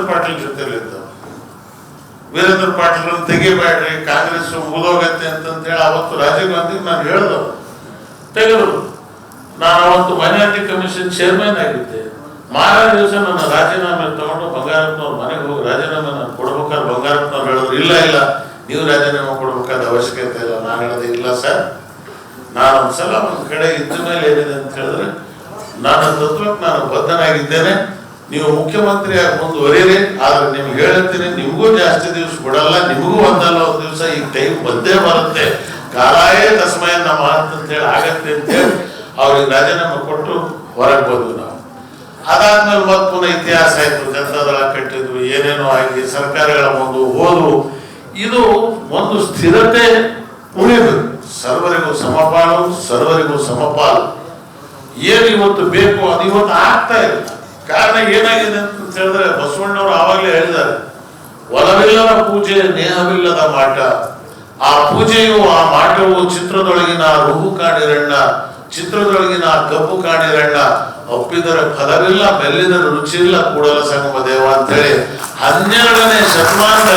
ಪಾಟೀಲ್ ಜೊತೆಲಿದ್ದ. ವೀರೇಂದ್ರ ಪಾಟೀಲ್ ತೆಗಿಬೇಡ್ರಿ, ಕಾಂಗ್ರೆಸ್ ಮುಗಿದೋಗತ್ತೆ ಅಂತಂತೇಳಿ ಅವತ್ತು ರಾಜೀವ್ ಗಾಂಧಿ ನಾನು ಹೇಳಿದ್ರು, ತೆಗೆದ್ರು. ನಾನು ಅವತ್ತು ಮೈನಾರಿಟಿ ಕಮಿಷನ್ ಚೇರ್ಮನ್ ಆಗಿದ್ದೆ. ಮಾರನೇ ದಿವಸ ನನ್ನ ರಾಜೀನಾಮೆ ತಗೊಂಡು ಬಂಗಾರಪ್ಪನವ್ರ ಮನೆಗೆ ಹೋಗಿ ರಾಜೀನಾಮೆ ನಾನು ಕೊಡ್ಬೇಕಾದ್ರೆ ಬಂಗಾರಪ್ಪನವ್ರು ಹೇಳಿದ್ರು, ಇಲ್ಲ ನೀವು ರಾಜೀನಾಮೆ ಕೊಡ್ಬೇಕಾದ ಅವಶ್ಯಕತೆ ಇಲ್ಲ. ನಾನು ಹೇಳಿದೆ, ಇಲ್ಲ ಸರ್, ನಾನು ಒಂದ್ಸಲ ಒಂದ್ ಕಡೆ ಇದ್ದ ಮೇಲೆ ಏನಿದೆ ಅಂತ ಹೇಳಿದ್ರೆ, ನನ್ನ ತತ್ವಕ್ಕೆ ನಾನು ಬದ್ಧನಾಗಿದ್ದೇನೆ. ನೀವು ಮುಖ್ಯಮಂತ್ರಿಯಾಗಿ ಮುಂದುವರಿಯಿರಿ. ಆದ್ರೆ ನಿಮ್ಗೆ ಹೇಳ್ತೀನಿ, ನಿಮಗೂ ಜಾಸ್ತಿ ದಿವಸ ಬಿಡಲ್ಲ, ನಿಮಗೂ ಒಂದಲ್ಲ ಒಂದು ದಿವಸ ಈ ಟೈಮ್ ಬಂದೇ ಬರುತ್ತೆ. ಕಾಲಾಯೇ ತಸ್ಮಯ ನಮ್ಮ ಅಂತೇಳಿ ಆಗತ್ತೆ ಅಂತೇಳಿ ಅವ್ರಿಗೆ ರಾಜೀನಾಮೆ ಕೊಟ್ಟು ಹೊರಗೆ ಬಂದ್ವಿ ನಾವು. ಅದಾದ್ಮೇಲೆ ಮತ್ತೆ ಪುನಃ ಇತಿಹಾಸ ಆಯ್ತು, ಜನತಾದಳ ಕಟ್ಟಿದ್ವಿ, ಏನೇನೋ ಆಗಿ ಸರ್ಕಾರಗಳ ಮುಂದೆ ಹೋದ್ವು. ಇದು ಒಂದು ಸ್ಥಿರತೆ ಉಳಿಬೇಕು. ಸರ್ವರಿಗೂ ಸಮಪಾಲು, ಸರ್ವರಿಗೂ ಸಮಪಾಲು. ಏನು ಇವತ್ತು ಬೇಕು ಅದು ಇವತ್ತು ಆಗ್ತಾ ಇಲ್ಲ. ಕಾರಣ ಏನಾಗಿದೆ ಅಂತ ಹೇಳಿದ್ರೆ, ಬಸವಣ್ಣವರು ಆವಾಗಲೇ ಹೇಳಿದ್ದಾರೆ, ಒಲವಿಲ್ಲದ ಪೂಜೆ ನೇಹವಿಲ್ಲದ ಮಾಟ. ಆ ಪೂಜೆಯು ಆ ಮಾಟವು ಚಿತ್ರದೊಳಗಿನ ರುಹು ಕಾಣಿರಣ್ಣ, ಚಿತ್ರದೊಳಗಿನ ಕಪ್ಪು ಕಾಣಿರಣ್ಣ, ಒಪ್ಪಿದರೆ ಫಲವಿಲ್ಲ, ಮೆಲ್ಲಿದರೆ ರುಚಿ ಇಲ್ಲ, ಕೂಡಲ ಸಂಗಮ ದೇವ ಅಂತ ಹೇಳಿ 12ನೇ ಶತಮಾನದ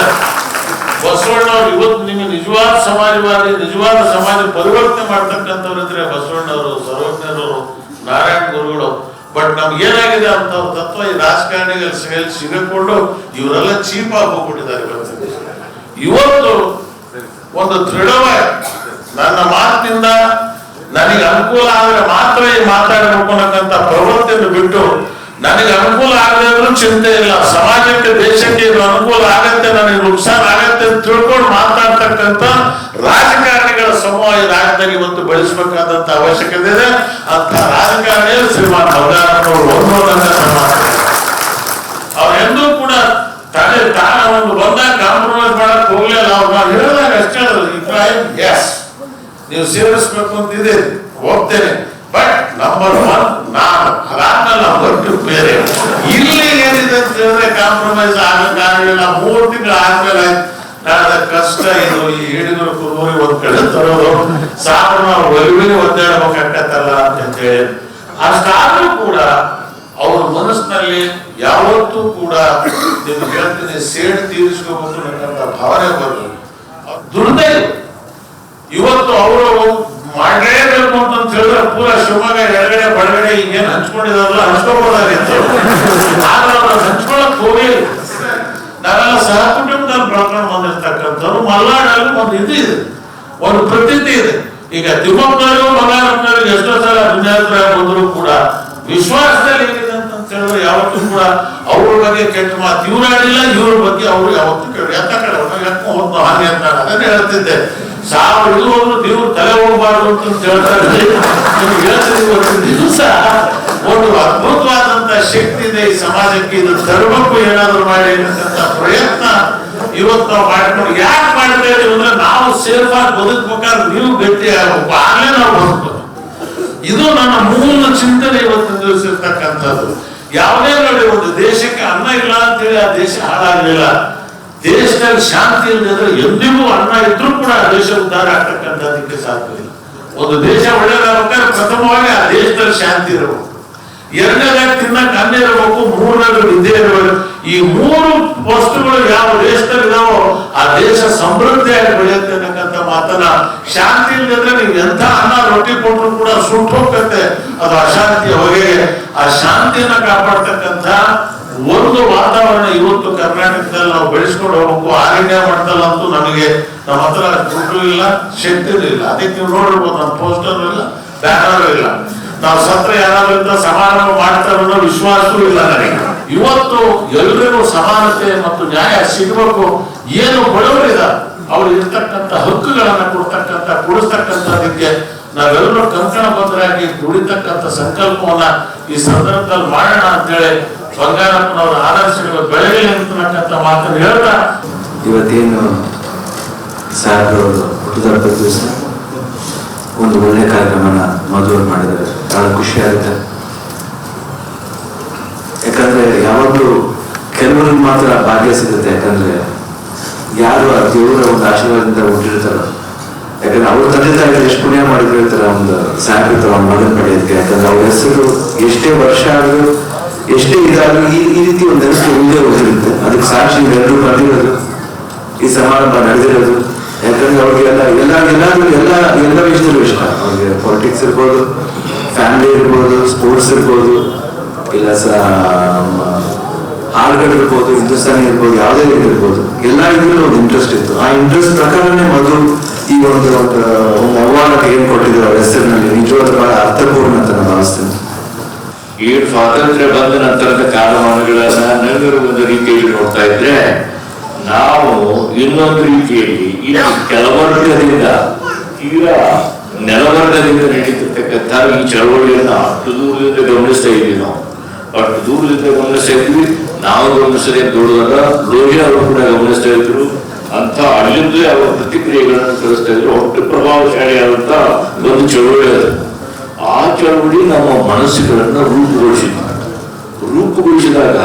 ಬಸವಣ್ಣವ್ರು ಇವತ್ತು ನಿಮಗೆ ನಿಜವಾದ ಸಮಾಜವಾದಿ, ನಿಜವಾದ ಸಮಾಜ ಪರಿವರ್ತನೆ ಮಾಡ್ತಕ್ಕಂಥವ್ರಿದ್ರೆ ಬಸವಣ್ಣವರು, ಸರ್ವಜ್ಞರವರು, ನಾರಾಯಣ ಗುರುಗಳು. ಬಟ್ ನಮ್ಗೆ ಏನಾಗಿದೆ ಅಂತ ತತ್ವ ಈ ರಾಜಕಾರಣಿಗಳ ಸಿಗಕೊಂಡು ಇವರೆಲ್ಲ ಚೀಪ್ ಆಗಿ ಹೋಗ್ಬಿಟ್ಟಿದ್ದಾರೆ. ಇವತ್ತು ಒಂದು ದೃಢವಾಗಿ ನನ್ನ ಮಾತಿನಿಂದ ನನಗೆ ಅನುಕೂಲ ಆದ್ರೆ ಮಾತ್ರ ಈ ಮಾತಾಡಬೇಕು ಅನ್ನಕ್ಕಂತ ಪ್ರವೃತ್ತಿಯನ್ನು ಬಿಟ್ಟು, ನನಗೆ ಅನುಕೂಲ ಆಗದಿದ್ರು ಚಿಂತೆ ಇಲ್ಲ, ಸಮಾಜಕ್ಕೆ ದೇಶಕ್ಕೆ ಇದು ಅನುಕೂಲ ಆಗತ್ತೆ, ನನಗೆ ನುಕ್ಸಾನ ಆಗತ್ತೆ ಅಂತ ತಿಳ್ಕೊಂಡು ಮಾತಾಡ್ತಕ್ಕಂಥ ರಾಜಕಾರಣಿಗಳ ಸಮೂಹ ಈ ರಾಜ್ಯದಲ್ಲಿ ಇವತ್ತು ಬೆಳೆಸಬೇಕಾದಂತ ಅವಶ್ಯಕತೆ ಇದೆ. ಅಂತ ರಾಜಕಾರಣಿ ಶ್ರೀಮಾನ್ ಬಂಗಾರಪ್ಪನವರು ಅವ್ರೆಂದೂ ಕೂಡ ತಾನ ಒಂದು ಬಂದಾಗ ಕಾಂಪ್ರಮೈಸ್ ಮಾಡಕ್ ಹೋಗ್ಲಿಲ್ಲ. ಅವ್ರು ನಾವು ಹೇಳಿದಾಗ ಅಷ್ಟೇ ಇಬ್ರಾಹಿಂ, ಎಸ್ ನೀವು ಸೇರಿಸ್ಬೇಕು ಅಂತಿದೆ, ಹೋಗ್ತೇನೆ, ಬಟ್ ನಂಬರ್ 1 ನಾನು, ಅದಾದ್ಮೇಲೆ ನಂಬರ್ 2 ಬೇರೆ. ಇಲ್ಲಿ ಏನಿದೆ ಅಂತ ಹೇಳಿದ್ರೆ ಕಾಂಪ್ರಮೈಸ್ ಆಗಕ್ಕಾಗಲಿಲ್ಲ. 3 ತಿಂಗಳು ಆದ್ಮೇಲೆ ನಾಳೆ ಕಷ್ಟ ಇದು, ಈ ಹಿಡಿದ್ರು ಕುರುಬರಿ ಒಂದ್ ಕಡೆ ತರೋದು, ಸಾಕು ನಾವು ಒಲಿವಿನ ಒದ್ದಾಡಬೇಕಾಗತ್ತಲ್ಲ ಅಂತ ಹೇಳಿ. ಅಷ್ಟಾದ್ರೂ ಕೂಡ ಅವ್ರ ಮನಸ್ಸಿನಲ್ಲಿ ಯಾವತ್ತೂ ಕೂಡ ನಿಮ್ಗೆ ಹೇಳ್ತೀನಿ, ಸೇಡು ತೀರಿಸ್ಕೋಬೇಕು ಅನ್ನೋಂಥ ಭಾವನೆ ಬರಲಿ. ದುರ್ದೈವ ಇವತ್ತು ಅವರು ಮಾಡಲೇಬೇಕು ಅಂತ ಹೇಳಿದ್ರೆ ಪೂರಾ ಶಿವಮೊಗ್ಗ ಎಡಗಡೆ ಬಡಗಡೆ ಈಗೇನು ಹಂಚ್ಕೊಂಡಿದಾರಲ್ಲ ಹಂಚ್ಕೋಬೋದಾಗಿತ್ತು. ಆದ್ರೆ ಅವ್ರು ಹಂಚ್ಕೊಳಕ್ ಹೋಗಿ ನಾವೆಲ್ಲ ಸಹ ಕುಟುಂಬದಲ್ಲಿ ಬೆಳ್ಕೊಂಡು ಬಂದಿರ್ತಕ್ಕಂಥವ್ರು. ಮಲ್ನಾಡಲ್ಲಿ ಒಂದು ಇದು ಇದೆ, ಒಂದು ಪ್ರತೀತಿ ಇದೆ. ಈಗ ತಿಮ್ಮಪ್ಪನವರು ಬಂಗಾರಪ್ಪನವ್ರಿಗೆ ಎಷ್ಟೋ ಸಲ ದುನಿಯಾದ್ರ ಬಂದ್ರು ಕೂಡ ವಿಶ್ವಾಸದಲ್ಲಿ ಹೇಗಿದೆ ಅಂತ ಹೇಳಿದ್ರೆ ಯಾವತ್ತೂ ಕೂಡ ಅವ್ರ ಬಗ್ಗೆ ಕೆಟ್ಟ ಮಾತು ಇವ್ರು ಆಡಿಲ್ಲ, ಇವ್ರ ಬಗ್ಗೆ ಅವ್ರು ಯಾವತ್ತೂ ಕೇಳಿ ಎತ್ತ ಕಡೆ ಎತ್ಕೊಂಡು ಹೋದ್ ಹಾಗೆ ಅಂತ ಅದನ್ನೇ ಹೇಳ್ತಿದ್ದೆ. ಸಾವಿರ ಇದು ಹೋದ್ರು ದೇವ್ರು ತಲೆ ಹೋಗಬಾರ್ದು ಅಂತ ಹೇಳ್ತಾರೆ. ನಿಮ್ಗೆ ಹೇಳ್ತೀನಿ, ಇವತ್ತು ದಿವಸ ಒಂದು ಅದ್ಭುತವಾದಂತ ಶಕ್ತಿ ಇದೆ ಈ ಸಮಾಜಕ್ಕೆ. ಇದು ತರಬೇಕು ಏನಾದ್ರು ಮಾಡಿ ಅನ್ನತಕ್ಕಂಥ ಪ್ರಯತ್ನ ಇವತ್ತು ನಾವು ಮಾಡ್ಕೊಂಡು ಯಾಕೆ ಮಾಡ್ತಾ ಇದೀವಿ ಅಂದ್ರೆ, ನಾವು ಸೇಫ್ ಆಗಿ ಬದುಕ್ಬೇಕಾದ್ರೆ ನೀವು ಗಟ್ಟಿ ಆಗಬೇಕು, ಆಗ್ಲೇ ನಾವು ಬದುಕಬೇಕು. ಇದು ನನ್ನ ಮೂಲ ಚಿಂತನೆ ಇವತ್ತಿನ ದಿವಸ ಇರ್ತಕ್ಕಂಥದ್ದು. ಯಾವುದೇ ನೋಡಿ, ಒಂದು ದೇಶಕ್ಕೆ ಅನ್ನ ಇಲ್ಲ ಅಂತೇಳಿ ಆ ದೇಶ ಹಾಳಾಗಲಿಲ್ಲ. ದೇಶದಲ್ಲಿ ಶಾಂತಿ ಇಲ್ಲದಿದ್ರೆ ಎಂದಿಗೂ ಅನ್ನ ಇದ್ರೂ ಕೂಡ ಆ ದೇಶ ಉದ್ಧಾರ ಆಗ್ತಕ್ಕಂಥದಕ್ಕೆ ಸಾಧ್ಯ ಇಲ್ಲ. ಒಂದು ದೇಶ ಒಳ್ಳೆಯದಾಗಬೇಕಾದ್ರೆ ಪ್ರಥಮವಾಗಿ ಆ ದೇಶದಲ್ಲಿ ಶಾಂತಿ ಇರಬೇಕು, ಎರಡನೇದಾಗಿ ತಿನ್ನಕ್ಕೆ ಅನ್ನ ಇರಬೇಕು, ಮೂರನೇದು ವಿದ್ಯೆ ಇರಬೇಕು. ಈ 3 ವಸ್ತುಗಳು ಯಾವ ದೇಶದಲ್ಲಿ ಇದಾವೋ ಆ ದೇಶ ಸಮೃದ್ಧಿಯಾಗಿ ಬೆಳೆಯುತ್ತೆ ಅನ್ನಕ್ಕಂಥ ಮಾತನ್ನ. ಶಾಂತಿ ಇಲ್ಲದಿದ್ರೆ ನೀವು ಎಂಥ ಅನ್ನ ರೊಟ್ಟಿ ಕೊಟ್ಟರು ಕೂಡ ಸುಟ್ಟು ಹೋಗ್ತದೆ, ಅದು ಅಶಾಂತಿಯ ಹೊಗೆಗೆ. ಆ ಶಾಂತಿಯನ್ನ ಕಾಪಾಡ್ತಕ್ಕಂಥ ಒಂದು ವಾತಾವರಣ ಇವತ್ತು ಕರ್ನಾಟಕದಲ್ಲಿ ನಾವು ಬೆಳೆಸ್ಕೊಂಡು ಹೋಗ್ಬೇಕು. ಆಲ್ ಇಂಡಿಯಾ ಮಟ್ಟದಲ್ಲಂತೂ ನಮಗೆ ನಮ್ಮ ಹತ್ರ ದುಡ್ಡು ಇಲ್ಲ, ಶಕ್ತಿನೂ ಇಲ್ಲ. ಅದಕ್ಕೆ ನೀವು ನೋಡಿರ್ಬೋದು, ನಮ್ಮ ಪೋಸ್ಟರ್ ಇಲ್ಲ, ಬ್ಯಾನರ್ ಇಲ್ಲ. ನಾವು ಸತ್ರ ಯಾರಾದ್ರಿಂದ ಸಮಾರಂಭ ಮಾಡ್ತಾರೋ ಅನ್ನೋ ವಿಶ್ವಾಸವೂ ಇಲ್ಲ ನನಗೆ. ಇವತ್ತು ಎಲ್ರಿಗೂ ಸಮಾನತೆ ಮತ್ತು ನ್ಯಾಯ ಸಿಗಬೇಕು. ಏನು ಬಡವರಿದ ಅವ್ರು ಇರ್ತಕ್ಕಂಥ ಹಕ್ಕುಗಳನ್ನ ಕೊಡಿಸ್ತಕ್ಕಂಥದಕ್ಕೆ ನಾವೆಲ್ಲರೂ ಕಂಕಣ ಬದ್ಧರಾಗಿ ದುಡಿತಕ್ಕಂಥ ಸಂಕಲ್ಪವನ್ನ ಈ ಸಂದರ್ಭದಲ್ಲಿ ಮಾಡೋಣ ಅಂತೇಳಿ ಬಂಗಾರಪ್ಪನವರ ಆದರ್ಶಗಳು ಬೆಳಗಲಿ ಅಂತಕ್ಕಂಥ ಮಾತನ್ನು ಹೇಳ್ತಾ, ಇವತ್ತೇನು ಸಾಹೇಬ್ರವರು ಹುಟ್ಟುಹಬ್ಬದ ದಿವಸ ಒಂದು ಒಳ್ಳೆ ಕಾರ್ಯಕ್ರಮನ ಮದುವೆ ಮಾಡಿದ್ದಾರೆ. ಬಹಳ ಖುಷಿ ಆಗುತ್ತೆ. ಯಾಕಂದ್ರೆ ಯಾವಾಗಲೂ ಕೆಲವರಿಗೆ ಮಾತ್ರ ಭಾಗ್ಯ ಸಿಗುತ್ತೆ. ಯಾಕಂದ್ರೆ ಯಾರು ಆ ದೇವರ ಒಂದು ಆಶೀರ್ವಾದದಿಂದ ಹುಟ್ಟಿರ್ತಾರೋ, ಯಾಕಂದ್ರೆ ಅವ್ರ ತಂದೆ ತಾಯಿ ಎಷ್ಟು ಪುಣ್ಯ ಮಾಡಿರ್ತಾರೆ ಒಂದು ಸಾಹೇಬ್ರ ಅವ್ನ ಮಗನ ಪಡೆಯೋದಕ್ಕೆ. ಯಾಕಂದ್ರೆ ಅವ್ರ ಹೆಸರು ಎಷ್ಟೇ ವರ್ಷ ಆದ್ರೂ ಎಷ್ಟೇ ಇದಾದ್ರೂ ಈ ರೀತಿ ಒಂದು ಹೆಸರು ಮುಂದೆ ಹೋಗಿರುತ್ತೆ. ಅದಕ್ಕೆ ಸಾಕ್ಷಿ ಎಲ್ಲರೂ ಬಂದಿರೋದು, ಈ ಸಮಾರಂಭ ನಡೆದಿರೋದು. ಯಾಕಂದ್ರೆ ಅವ್ರಿಗೆ ಎಲ್ಲ ವಿಷಯದಲ್ಲೂ ಇಷ್ಟ. ಅವ್ರಿಗೆ ಪಾಲಿಟಿಕ್ಸ್ ಇರ್ಬೋದು, ಫ್ಯಾಮಿಲಿ ಇರ್ಬೋದು, ಸ್ಪೋರ್ಟ್ಸ್ ಇರ್ಬೋದು, ಇಲ್ಲ ಹಾಡುಗಳು ಇರ್ಬೋದು, ಹಿಂದೂಸ್ತಾನಿ ಇರ್ಬೋದು, ಯಾವುದೇ ರೀತಿ ಇರ್ಬೋದು, ಎಲ್ಲ ಇದ್ರಲ್ಲೂ ಒಂದು ಇಂಟ್ರೆಸ್ಟ್ ಇತ್ತು. ಆ ಇಂಟ್ರೆಸ್ಟ್ ಪ್ರಕಾರನೇ ಮೊದಲು ಈ ಒಂದು ಅವಾರ್ಡ್ ಏನ್ ಕೊಟ್ಟಿದ್ರು ಅವ್ರ ಹೆಸರಿನಲ್ಲಿ ನಿಜವಾದ ಬಹಳ ಅರ್ಥಪೂರ್ಣ ಅಂತ ನಾನು ಭಾವಿಸ್ತೇನೆ. ಈ ಸ್ವಾತಂತ್ರ್ಯ ಬಂದ ನಂತರದ ಕಾಲಮಾನಗಳನ್ನ ನಗರ ಒಂದು ರೀತಿಯಲ್ಲಿ ನೋಡ್ತಾ ಇದ್ರೆ ನಾವು ಇನ್ನೊಂದು ರೀತಿಯಲ್ಲಿ ಇಲ್ಲಿ ಕೆಳವರ್ಗದಿಂದ ತೀರಾ ನೆಲವರ್ಗದಿಂದ ನಡೀತಿರ್ತಕ್ಕಂಥ ಈ ಚಳವಳಿಯನ್ನ ಅಷ್ಟು ದೂರದಿಂದ ಗಮನಿಸ್ತಾ ಇದ್ವಿ ನಾವು. ಅಷ್ಟು ದೂರದಿಂದ ಗಮನಿಸ್ತಾ ಇದ್ವಿ. ನಾವು ಗಮನಿಸದೆ ದೊಡ್ಡದಾಗ ಲೋಹಿಯಾ ಅವರು ಕೂಡ ಗಮನಿಸ್ತಾ ಇದ್ರು. ಅಂತ ಅಲ್ಲಿಂದಲೇ ಅವರ ಪ್ರತಿಕ್ರಿಯೆಗಳನ್ನು ಕಳಿಸ್ತಾ ಇದ್ರು. ಒಟ್ಟು ಪ್ರಭಾವಶಾಲಿಯಾದಂತ ಒಂದು ಚಳವಳಿ ಅದು. ಆ ಚಳವಳಿ ನಮ್ಮ ಮನಸ್ಸುಗಳನ್ನ ರೂಪುಗೊಳಿಸಿದಾಗ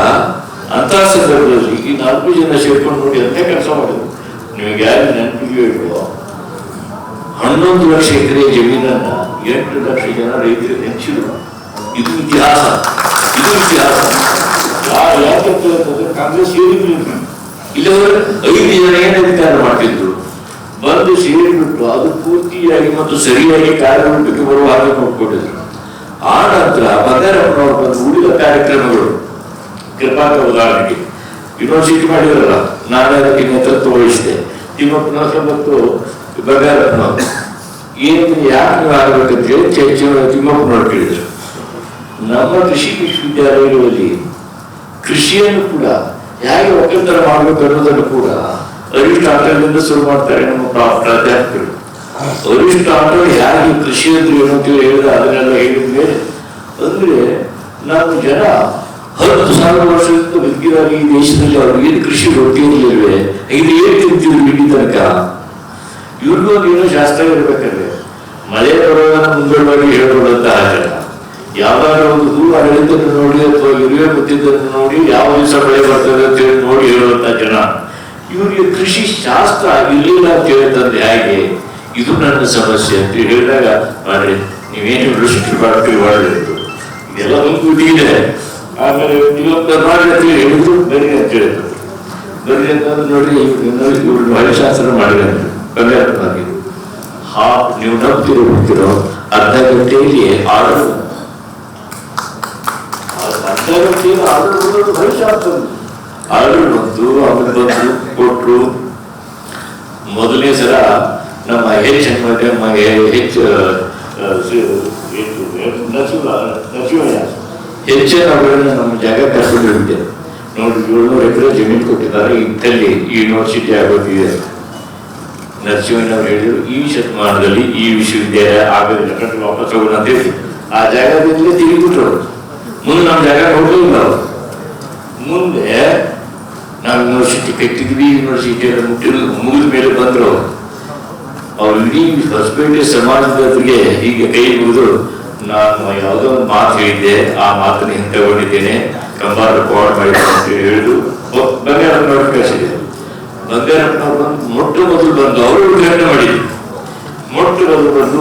ಅಂತ ಸಂದರ್ಭದಲ್ಲಿ ಈ 4 ಜನ ಸೇರ್ಕೊಂಡು ನೋಡಿ ಅಂತ ಕೆಲಸ ಮಾಡಿದ್ರು. ನಿಮಗೆ ಯಾರು ನೆನಪಿಗೆ ಹೇಳುವ 11 ಲಕ್ಷ ಎಕರೆ ಜಮೀನನ್ನ 8 ಲಕ್ಷ ಜನ ರೈತರಿಗೆ ಹಂಚಿದ್ರು. ಇದು ಇತಿಹಾಸ. ಯಾಕಂತಂದ್ರೆ ಕಾಂಗ್ರೆಸ್ ಸೇರಿರ್ಲಿಲ್ಲ. ಇಲ್ಲವರೆ 5 ಜನ ಏನು ಅಧಿಕಾರ ಮಾಡ್ತಿದ್ರು. ಬಂದು ಸೇರಿಬಿಟ್ಟು ಅದು ಪೂರ್ತಿಯಾಗಿ ಮತ್ತು ಸರಿಯಾಗಿ ಕಾರ್ಯರೂಪಕ್ಕೆ ಬರುವ ಹಾಗೆ ನೋಡ್ಕೊಂಡಿದ್ರು. ಆ ನಂತರ ಬಂಗಾರಪ್ಪನವರು ಬಂದು ಉಳಿದ ಕಾರ್ಯಕ್ರಮಗಳು ಕೃಪಾಕ ಉದಾಹರಣೆಗೆ ಯೂನಿವರ್ಸಿಟಿ ಮಾಡಿದ್ರಲ್ಲ, ನಾನು ಅದಕ್ಕೆ ನೇತೃತ್ವ ವಹಿಸಿದೆ. ತಿಮ್ಮಪ್ಪನವರು ಮತ್ತು ಬಂಗಾರಪ್ಪನವರು ಏನು ಯಾಕೆ ನೀವು ಆಗಬೇಕಂತ ಹೇಳಿ ತಿಮ್ಮಪ್ಪನವರು ಕೇಳಿದ್ರು. ನಮ್ಮ ಕೃಷಿ ವಿಶ್ವವಿದ್ಯಾಲಯಗಳಲ್ಲಿ ಕೃಷಿಯನ್ನು ಕೂಡ ಹೇಗೆ ಒಕ್ಕಲ್ತನ ಮಾಡಬೇಕು ಅನ್ನೋದನ್ನು ಕೂಡ ಅರಿಸ್ಟಾಟಲ್ನಿಂದ ಶುರು ಮಾಡ್ತಾರೆ ನಮ್ಮ ಪ್ರಾಧ್ಯಾಪಕರು. ಅರಿಸ್ಟಾಟಲ್ ಹೇಗೆ ಕೃಷಿ ಅಂದ್ರೆ ಏನು ಅಂತ ಹೇಳಿದ್ರೆ ಅದನ್ನೆಲ್ಲ ಹೇಳಿದ್ಮೇಲೆ ಅಂದ್ರೆ ನಮ್ಮ ಜನ 10,000 ವರ್ಷದಿಂದ ಬದುಕಿದಾಗ ಈ ದೇಶದಲ್ಲಿ ಅವ್ರಿಗೆ ಏನು ಕೃಷಿ ಗೊತ್ತಿರಲಿಲ್ವೇ? ಇದು ಏನ್ ತಿಂತಿದ್ರು ಇಡೀ ತನಕ? ಇವ್ರಿಗೂ ಏನೋ ಶಾಸ್ತ್ರ ಇರ್ಬೇಕಂದ್ರೆ ಮಳೆ ಬರೋದನ್ನ ಮುಂಗಡವಾಗಿ ಹೇಳ್ಕೊಳ್ಳುವಂತಹ ಜನ. ಯಾವ್ದಾದ್ರು ಒಂದು ಹೂ ಅರಳಿದ್ದನ್ನು ನೋಡಿ ಅಥವಾ ಇರುವೆ ಗೊತ್ತಿದ್ದನ್ನು ನೋಡಿ ಯಾವ ದಿವಸ ಮಳೆ ಬರ್ತದೆ ಅಂತ ಹೇಳಿ ನೋಡಿ ಹೇಳುವಂತ ಜನ. ಇವರಿಗೆ ಕೃಷಿ ಶಾಸ್ತ್ರ ಇರಲಿಲ್ಲ ಅಂತ ಹೇಳ್ತಂದ್ರೆ ಹೇಗೆ? ಇದು ನನ್ನ ಸಮಸ್ಯೆ ಅಂತ ಹೇಳಿದಾಗ ಮಾಡ್ರಿ ನೀವೇನು ಯೂನಿವರ್ಸಿಟಿ ಮಾಡ್ತೀವಿ ಮಾಡಿದ್ದು ಇದೆಲ್ಲ ಮುಂದೆ. ಆಮೇಲೆ ಹೇಳಿದ್ರು ಬರೀ ಅಂತ ಹೇಳಿದ್ರು. ಬರೀ ಅಂತಂದ್ರೆ ನೋಡಿ ಇವ್ರು ವೈಶಾಸ್ತ್ರ ಮಾಡಿದ್ರು ಬಂಗಾರಪ್ಪನಾಗಿ. ನೀವು ನಂಬ್ತಿರೋ ಬಿಡ್ತಿರೋ ಅರ್ಧ ಗಂಟೆಯಲ್ಲಿ ಆರ್ಡರ್ ಆರ್ಡರ್ ಬಂತು. ಆಮೇಲೆ ಬಂದು ಕೊಟ್ರು. ಮೊದಲನೇ ಸಲ ನಮ್ಮ ಹೆಚ್ಚಿನ ನಮ್ಮ ಜಾಗ ಕರ್ಕೊಂಡು ಹೋಗಿದ್ದೆ. ನೋಡಿ 700 ಎಕರೆ ಜಮೀನು ಕೊಟ್ಟಿದ್ದಾರೆ. ಇಂಥಲ್ಲಿ ಈ ಯೂನಿವರ್ಸಿಟಿ ಆಗೋದಿದೆ. ನರಸಿಂಹಯ್ಯನವರು ಹೇಳಿದ್ರು ಈ ಶತಮಾನದಲ್ಲಿ ಈ ವಿಶ್ವವಿದ್ಯಾಲಯ ಆಗೋದಿಲ್ಲ, ಕಟ್ಟು ವಾಪಸ್ ಹೋಗೋಣ ಅಂತ ಹೇಳಿ ಆ ಜಾಗದಿಂದ ತಿರುಗಿಬಿಟ್ರು. ಮುಂದೆ ನಮ್ಮ ಜಾಗ ನೋಡಲಿಲ್ಲ ಅವರು. ಮುಂದೆ ನಾವು ಯೂನಿವರ್ಸಿಟಿ ಕಟ್ಟಿದ್ವಿ, ಯೂನಿವರ್ಸಿಟಿಯನ್ನು ಮುಗಿದ ಮೇಲೆ ಬಂದ್ರು ಅವ್ರು. ಇಡೀ ಹೊಸಪೇಟೆ ಸಮಾಜದವರಿಗೆ ಹೀಗೆ ಕೈ ಮುಗಿದು ನಾನು ಯಾವುದೋ ಒಂದು ಮಾತು ಹೇಳಿದ್ದೆ, ಆ ಮಾತನ್ನು ಹಿಂತಗೊಂಡಿದ್ದೇನೆ, ಕಂಬಾರ ರೆಕಾರ್ಡ್ ಮಾಡಿದ್ದೆ ಅಂತ ಹೇಳಿದ್ರು. ಬಂಗಾರಪ್ಪನವ್ರು ಕಳಿಸಿದೆ. ಬಂಗಾರಪ್ಪನವ್ರು ಬಂದು ಮೊಟ್ಟ ಮೊದಲು ಬಂದು ಅವರು ಉದ್ಘಾಟನೆ ಮಾಡಿದ್ರು. ಮೊಟ್ಟ ಮೊದಲು ಬಂದು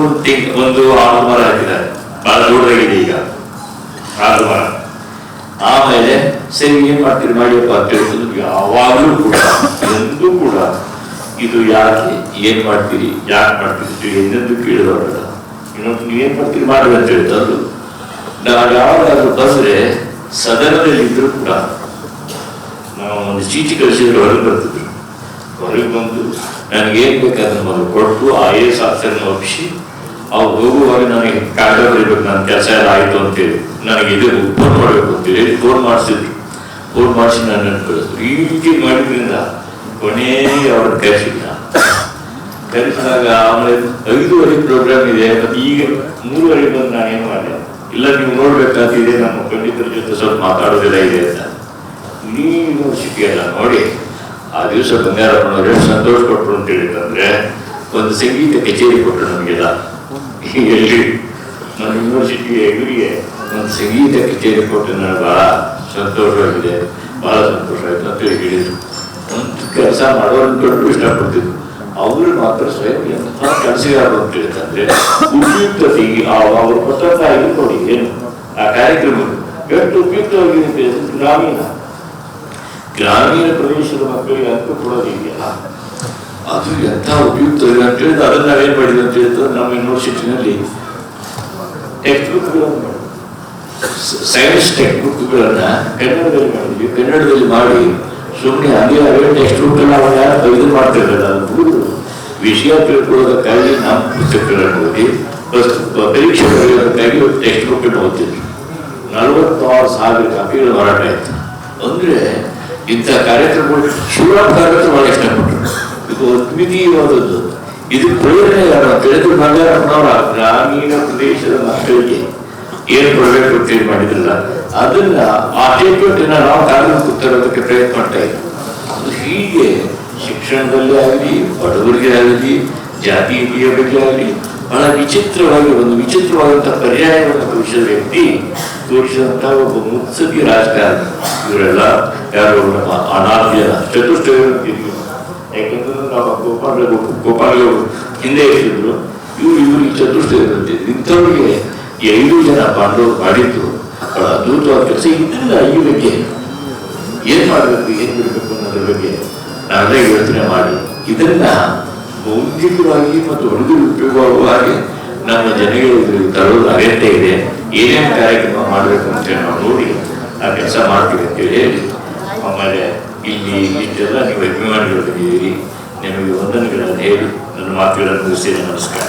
ಒಂದು ಆಲದ ಮರ ಹಾಕಿದ್ದಾರೆ. ಬಹಳ ದೊಡ್ಡದಾಗಿದೆ ಈಗ ಆಲದ ಮರ. ಆಮೇಲೆ ಸರಿ ಏನ್ ಮಾಡ್ತೀರಿ ಮಾಡಿಯಪ್ಪ ಅಂತ ಹೇಳಿದ್ರು. ಯಾವಾಗಲೂ ಕೂಡ ಎಂದೂ ಕೂಡ ಇದು ಯಾಕೆ ಏನ್ ಮಾಡ್ತೀರಿ ಯಾಕೆ ಮಾಡ್ತೀರಿ ಎಂದೆಂದು ಕೇಳಿದವರಲ್ಲ. ಇನ್ನೊಂದು ನೀವೇನ್ ಮಾಡ್ತೀರಿ ಮಾಡಿ ಅಂತ ಹೇಳ್ತಂದ್ರು. ನಾವು ಯಾವಾಗಾದ್ರೂ ಬಂದ್ರೆ ಸದನದಲ್ಲಿ ಇದ್ರು ಕೂಡ ನಾವು ಒಂದು ಚೀಟಿ ಕಳಿಸಿದ್ರೆ ಹೊರಗೆ ಬರ್ತಿದ್ರು. ಹೊರಗೆ ಬಂದು ನನಗೇನ್ ಬೇಕಾದ್ರೆ ಮೊದಲು ಕೊಟ್ಟು IAS ಆಫೀಸರ್ನ ಒಪ್ಪಿಸಿ ಅವ್ರು ಹೋಗುವಾಗ ನನಗೆ ಕಾಗದ ಬರೀಬೇಕು, ನನ್ನ ಕೆಲಸ ಎಲ್ಲ ಆಯ್ತು ಅಂತೇಳಿ ನನಗೆ ಇದು ಫೋನ್ ಮಾಡ್ಬೇಕು ಅಂತೇಳಿ ಫೋನ್ ಮಾಡಿಸಿದ್ರು. ಫೋನ್ ಮಾಡಿಸಿ ನಾನು ಕಳಿಸಿದ್ರು. ಈ ರೀತಿ ಮಾಡಿದ್ರಿಂದ ಕೊನೆಗೆ ಅವ್ರನ್ನ ಕರೆಸಿದಾಗ ಆಮೇಲೆ 5:30 ಪ್ರೋಗ್ರಾಮ್ ಇದೆ. ಮತ್ತೆ ಈಗ 3:30 ಬಂದು ನಾನೇನು ಮಾಡಿದೆ, ಇಲ್ಲ ನೀವು ನೋಡ್ಬೇಕಾಗ್ತಿದೆ, ನಮ್ಮ ಪಂಡಿತರ ಜೊತೆ ಸ್ವಲ್ಪ ಮಾತಾಡೋದಿಲ್ಲ ಇದೆ ಅಂತ. ಇಡೀ ಯೂನಿವರ್ಸಿಟಿ ಎಲ್ಲ ನೋಡಿ ಆ ದಿವಸ ಬಂಗಾರಪ್ಪನವ್ರು ಎಷ್ಟು ಸಂತೋಷ ಕೊಟ್ಟರು ಅಂತ ಹೇಳಿದ್ರೆ ಒಂದು ಸಂಗೀತ ಕಚೇರಿ ಕೊಟ್ಟರು ನಮಗೆಲ್ಲ. ಎಲ್ಲಿ ನಮ್ಮ ಯೂನಿವರ್ಸಿಟಿಯ ಎದುರಿಗೆ ಒಂದು ಸಂಗೀತ ಕಚೇರಿ ಕೊಟ್ಟು ನನಗೆ ಬಹಳ ಸಂತೋಷವಾಗಿದೆ, ಬಹಳ ಸಂತೋಷ ಆಯ್ತು ಅಂತ ಹೇಳಿದ್ರು. ಒಂದು ಕೆಲಸ ಮಾಡೋದನ್ನು ಕಂಡು ಇಷ್ಟಪಡ್ತಿದ್ರು. ಅವರು ಮಾತ್ರ ಸ್ವಯಂ ಎಂಥ ಕೆಲಸಗಾರರು ಅಂತ ಹೇಳಿದ್ರೆ ಉಪಯುಕ್ತತೆ ಅವರು ಪ್ರಸನ್ನ ಆಗಿ ನೋಡಿ ಏನು ಆ ಕಾರ್ಯಕ್ರಮ ಎಷ್ಟು ಉಪಯುಕ್ತವಾಗಿದೆ. ಗ್ರಾಮೀಣ ಪ್ರದೇಶದ ಮಕ್ಕಳಿಗೆ ಅಂತ ಕೊಡೋದಿದೆಯಲ್ಲ ಅದು ಎಂಥ ಉಪಯುಕ್ತ ಇದೆ ಅಂತ ಹೇಳಿದ್ರೆ ಅದನ್ನ ನಾವೇನ್ ಮಾಡಿದ್ವಿ ಅಂತ ಹೇಳಿದ್ರೆ ನಮ್ಮ ಯೂನಿವರ್ಸಿಟಿನಲ್ಲಿ ಟೆಕ್ಸ್ಟ್ ಬುಕ್ಗಳನ್ನು ಸೈನ್ಸ್ ಟೆಕ್ಸ್ಟ್ ಬುಕ್ಗಳನ್ನ ಕನ್ನಡದಲ್ಲಿ ಮಾಡಿದ್ವಿ. ಕನ್ನಡದಲ್ಲಿ ಮಾಡಿ ಸುಮ್ಮನೆ ಹಂಗೆ ಅವೇ ಟೆಕ್ಸ್ಟ್ ಬುಕ್ ಎಲ್ಲ ಅವನ್ನ ಇದು ಮಾಡ್ತಿರಲಿಲ್ಲ. ಅದು ವಿಷಯ ತಿಳ್ಕೊಳ್ಳೋದಕ್ಕಾಗಿ ನಮ್ಮ ಪುಸ್ತಕಗಳನ್ನು ಓದಿ ಪರೀಕ್ಷೆ ಬರೆಯೋದಕ್ಕಾಗಿ ಟೆಕ್ಸ್ಟ್ ಬುಕ್ ಅನ್ನು ಓದ್ತಿದ್ವಿ. 46,000 ಕಾಪಿಗಳು ಮಾರಾಟ ಆಯ್ತು. ಅಂದ್ರೆ ಇಂಥ ಕಾರ್ಯಕ್ರಮಗಳು ಶಿವರಾಮ್ ಕಾರತ್ರ ಬಹಳ ಇಷ್ಟಪಟ್ಟರು. ಇದು ಅದ್ವಿತೀಯವಾದದ್ದು. ಇದು ಪ್ರೇರಣೆ ಯಾರು ಅಂತ ಹೇಳಿದ್ರೆ ಬಂಗಾರಪ್ಪನವರ ಗ್ರಾಮೀಣ ಪ್ರದೇಶದ ಮಕ್ಕಳಿಗೆ ಏನ್ ಕೊಡಬೇಕು ಅಂತ ಹೇಳಿ ಮಾಡಿದ್ರಲ್ಲ, ಅದನ್ನ ಆ ಟೇಕ್ಔಟಿನ ನಾವು ಕಾರ್ಯಕ್ರಮ ತರೋದಕ್ಕೆ ಪ್ರಯತ್ನ ಮಾಡ್ತಾ ಇದ್ದೀವಿ. ಹೀಗೆ ಶಿಕ್ಷಣದಲ್ಲೇ ಆಗಲಿ, ಬಡವರಿಗೆ ಆಗಲಿ, ಜಾತಿಯ ಬಗ್ಗೆ ಆಗಲಿ ಬಹಳ ವಿಚಿತ್ರವಾಗಿ ಒಂದು ವಿಚಿತ್ರವಾದಂತಹ ಪರ್ಯಾಯವನ್ನು ತೋರಿಸಿದ ವ್ಯಕ್ತಿ, ತೋರಿಸಿದಂತಹ ಒಬ್ಬ ಮುತ್ಸದಿ ರಾಜಕಾರಣ. ಇವರೆಲ್ಲ ಯಾರು ನಮ್ಮ ಅನಾದ್ಯ ಚತುಷ್ಟಯ, ಯಾಕಂದ್ರೆ ನಮ್ಮ ಗೋಪಾಲ ಹಿಂದೆ ಇರ್ತಿದ್ರು, ಇವರು ಚತುಷ್ಟಯದಂತೆ. ಇಂಥವ್ರಿಗೆ ಈ 5 ಜನ ಪಾಂಡವರು ಮಾಡಿದ್ರು ಬಹಳ ಅದ್ಭುತವಾದ ಕೆಲಸ. ಇದರಿಂದ ಈ ಬಗ್ಗೆ ಏನ್ ಮಾಡಬೇಕು, ಏನ್ ಬಿಡಬೇಕು ಅನ್ನೋದ್ರ ಬಗ್ಗೆ ನಾವೇ ಯೋಚನೆ ಮಾಡಿ ಇದನ್ನ ಬೌದ್ಧಿಕವಾಗಿ ಮತ್ತು ಹುಡುಗರು ಉಪಯೋಗವಾಗುವ ಹಾಗೆ ನಮ್ಮ ಜನಗಳಿಗೆ ತರೋದು ಅಗತ್ಯ ಇದೆ. ಏನೇನು ಕಾರ್ಯಕ್ರಮ ಮಾಡಬೇಕು ಅಂತೇಳಿ ನಾವು ನೋಡಿ ಆ ಕೆಲಸ ಮಾಡ್ತೀವಿ ಅಂತೇಳಿ ಹೇಳಿ, ಆಮೇಲೆ ಇಲ್ಲಿ ಇಷ್ಟೆಲ್ಲ ನೀವು ಅಭಿಮಾನಿಗಳು ಬಂದಿದ್ದೀರಿ, ನಿಮಗೆ ವಂದನೆಗಳನ್ನು ಹೇಳಿ ನನ್ನ ಮಾತುಗಳನ್ನು ಮುಗಿಸ್ತೇನೆ. ನಮಸ್ಕಾರ.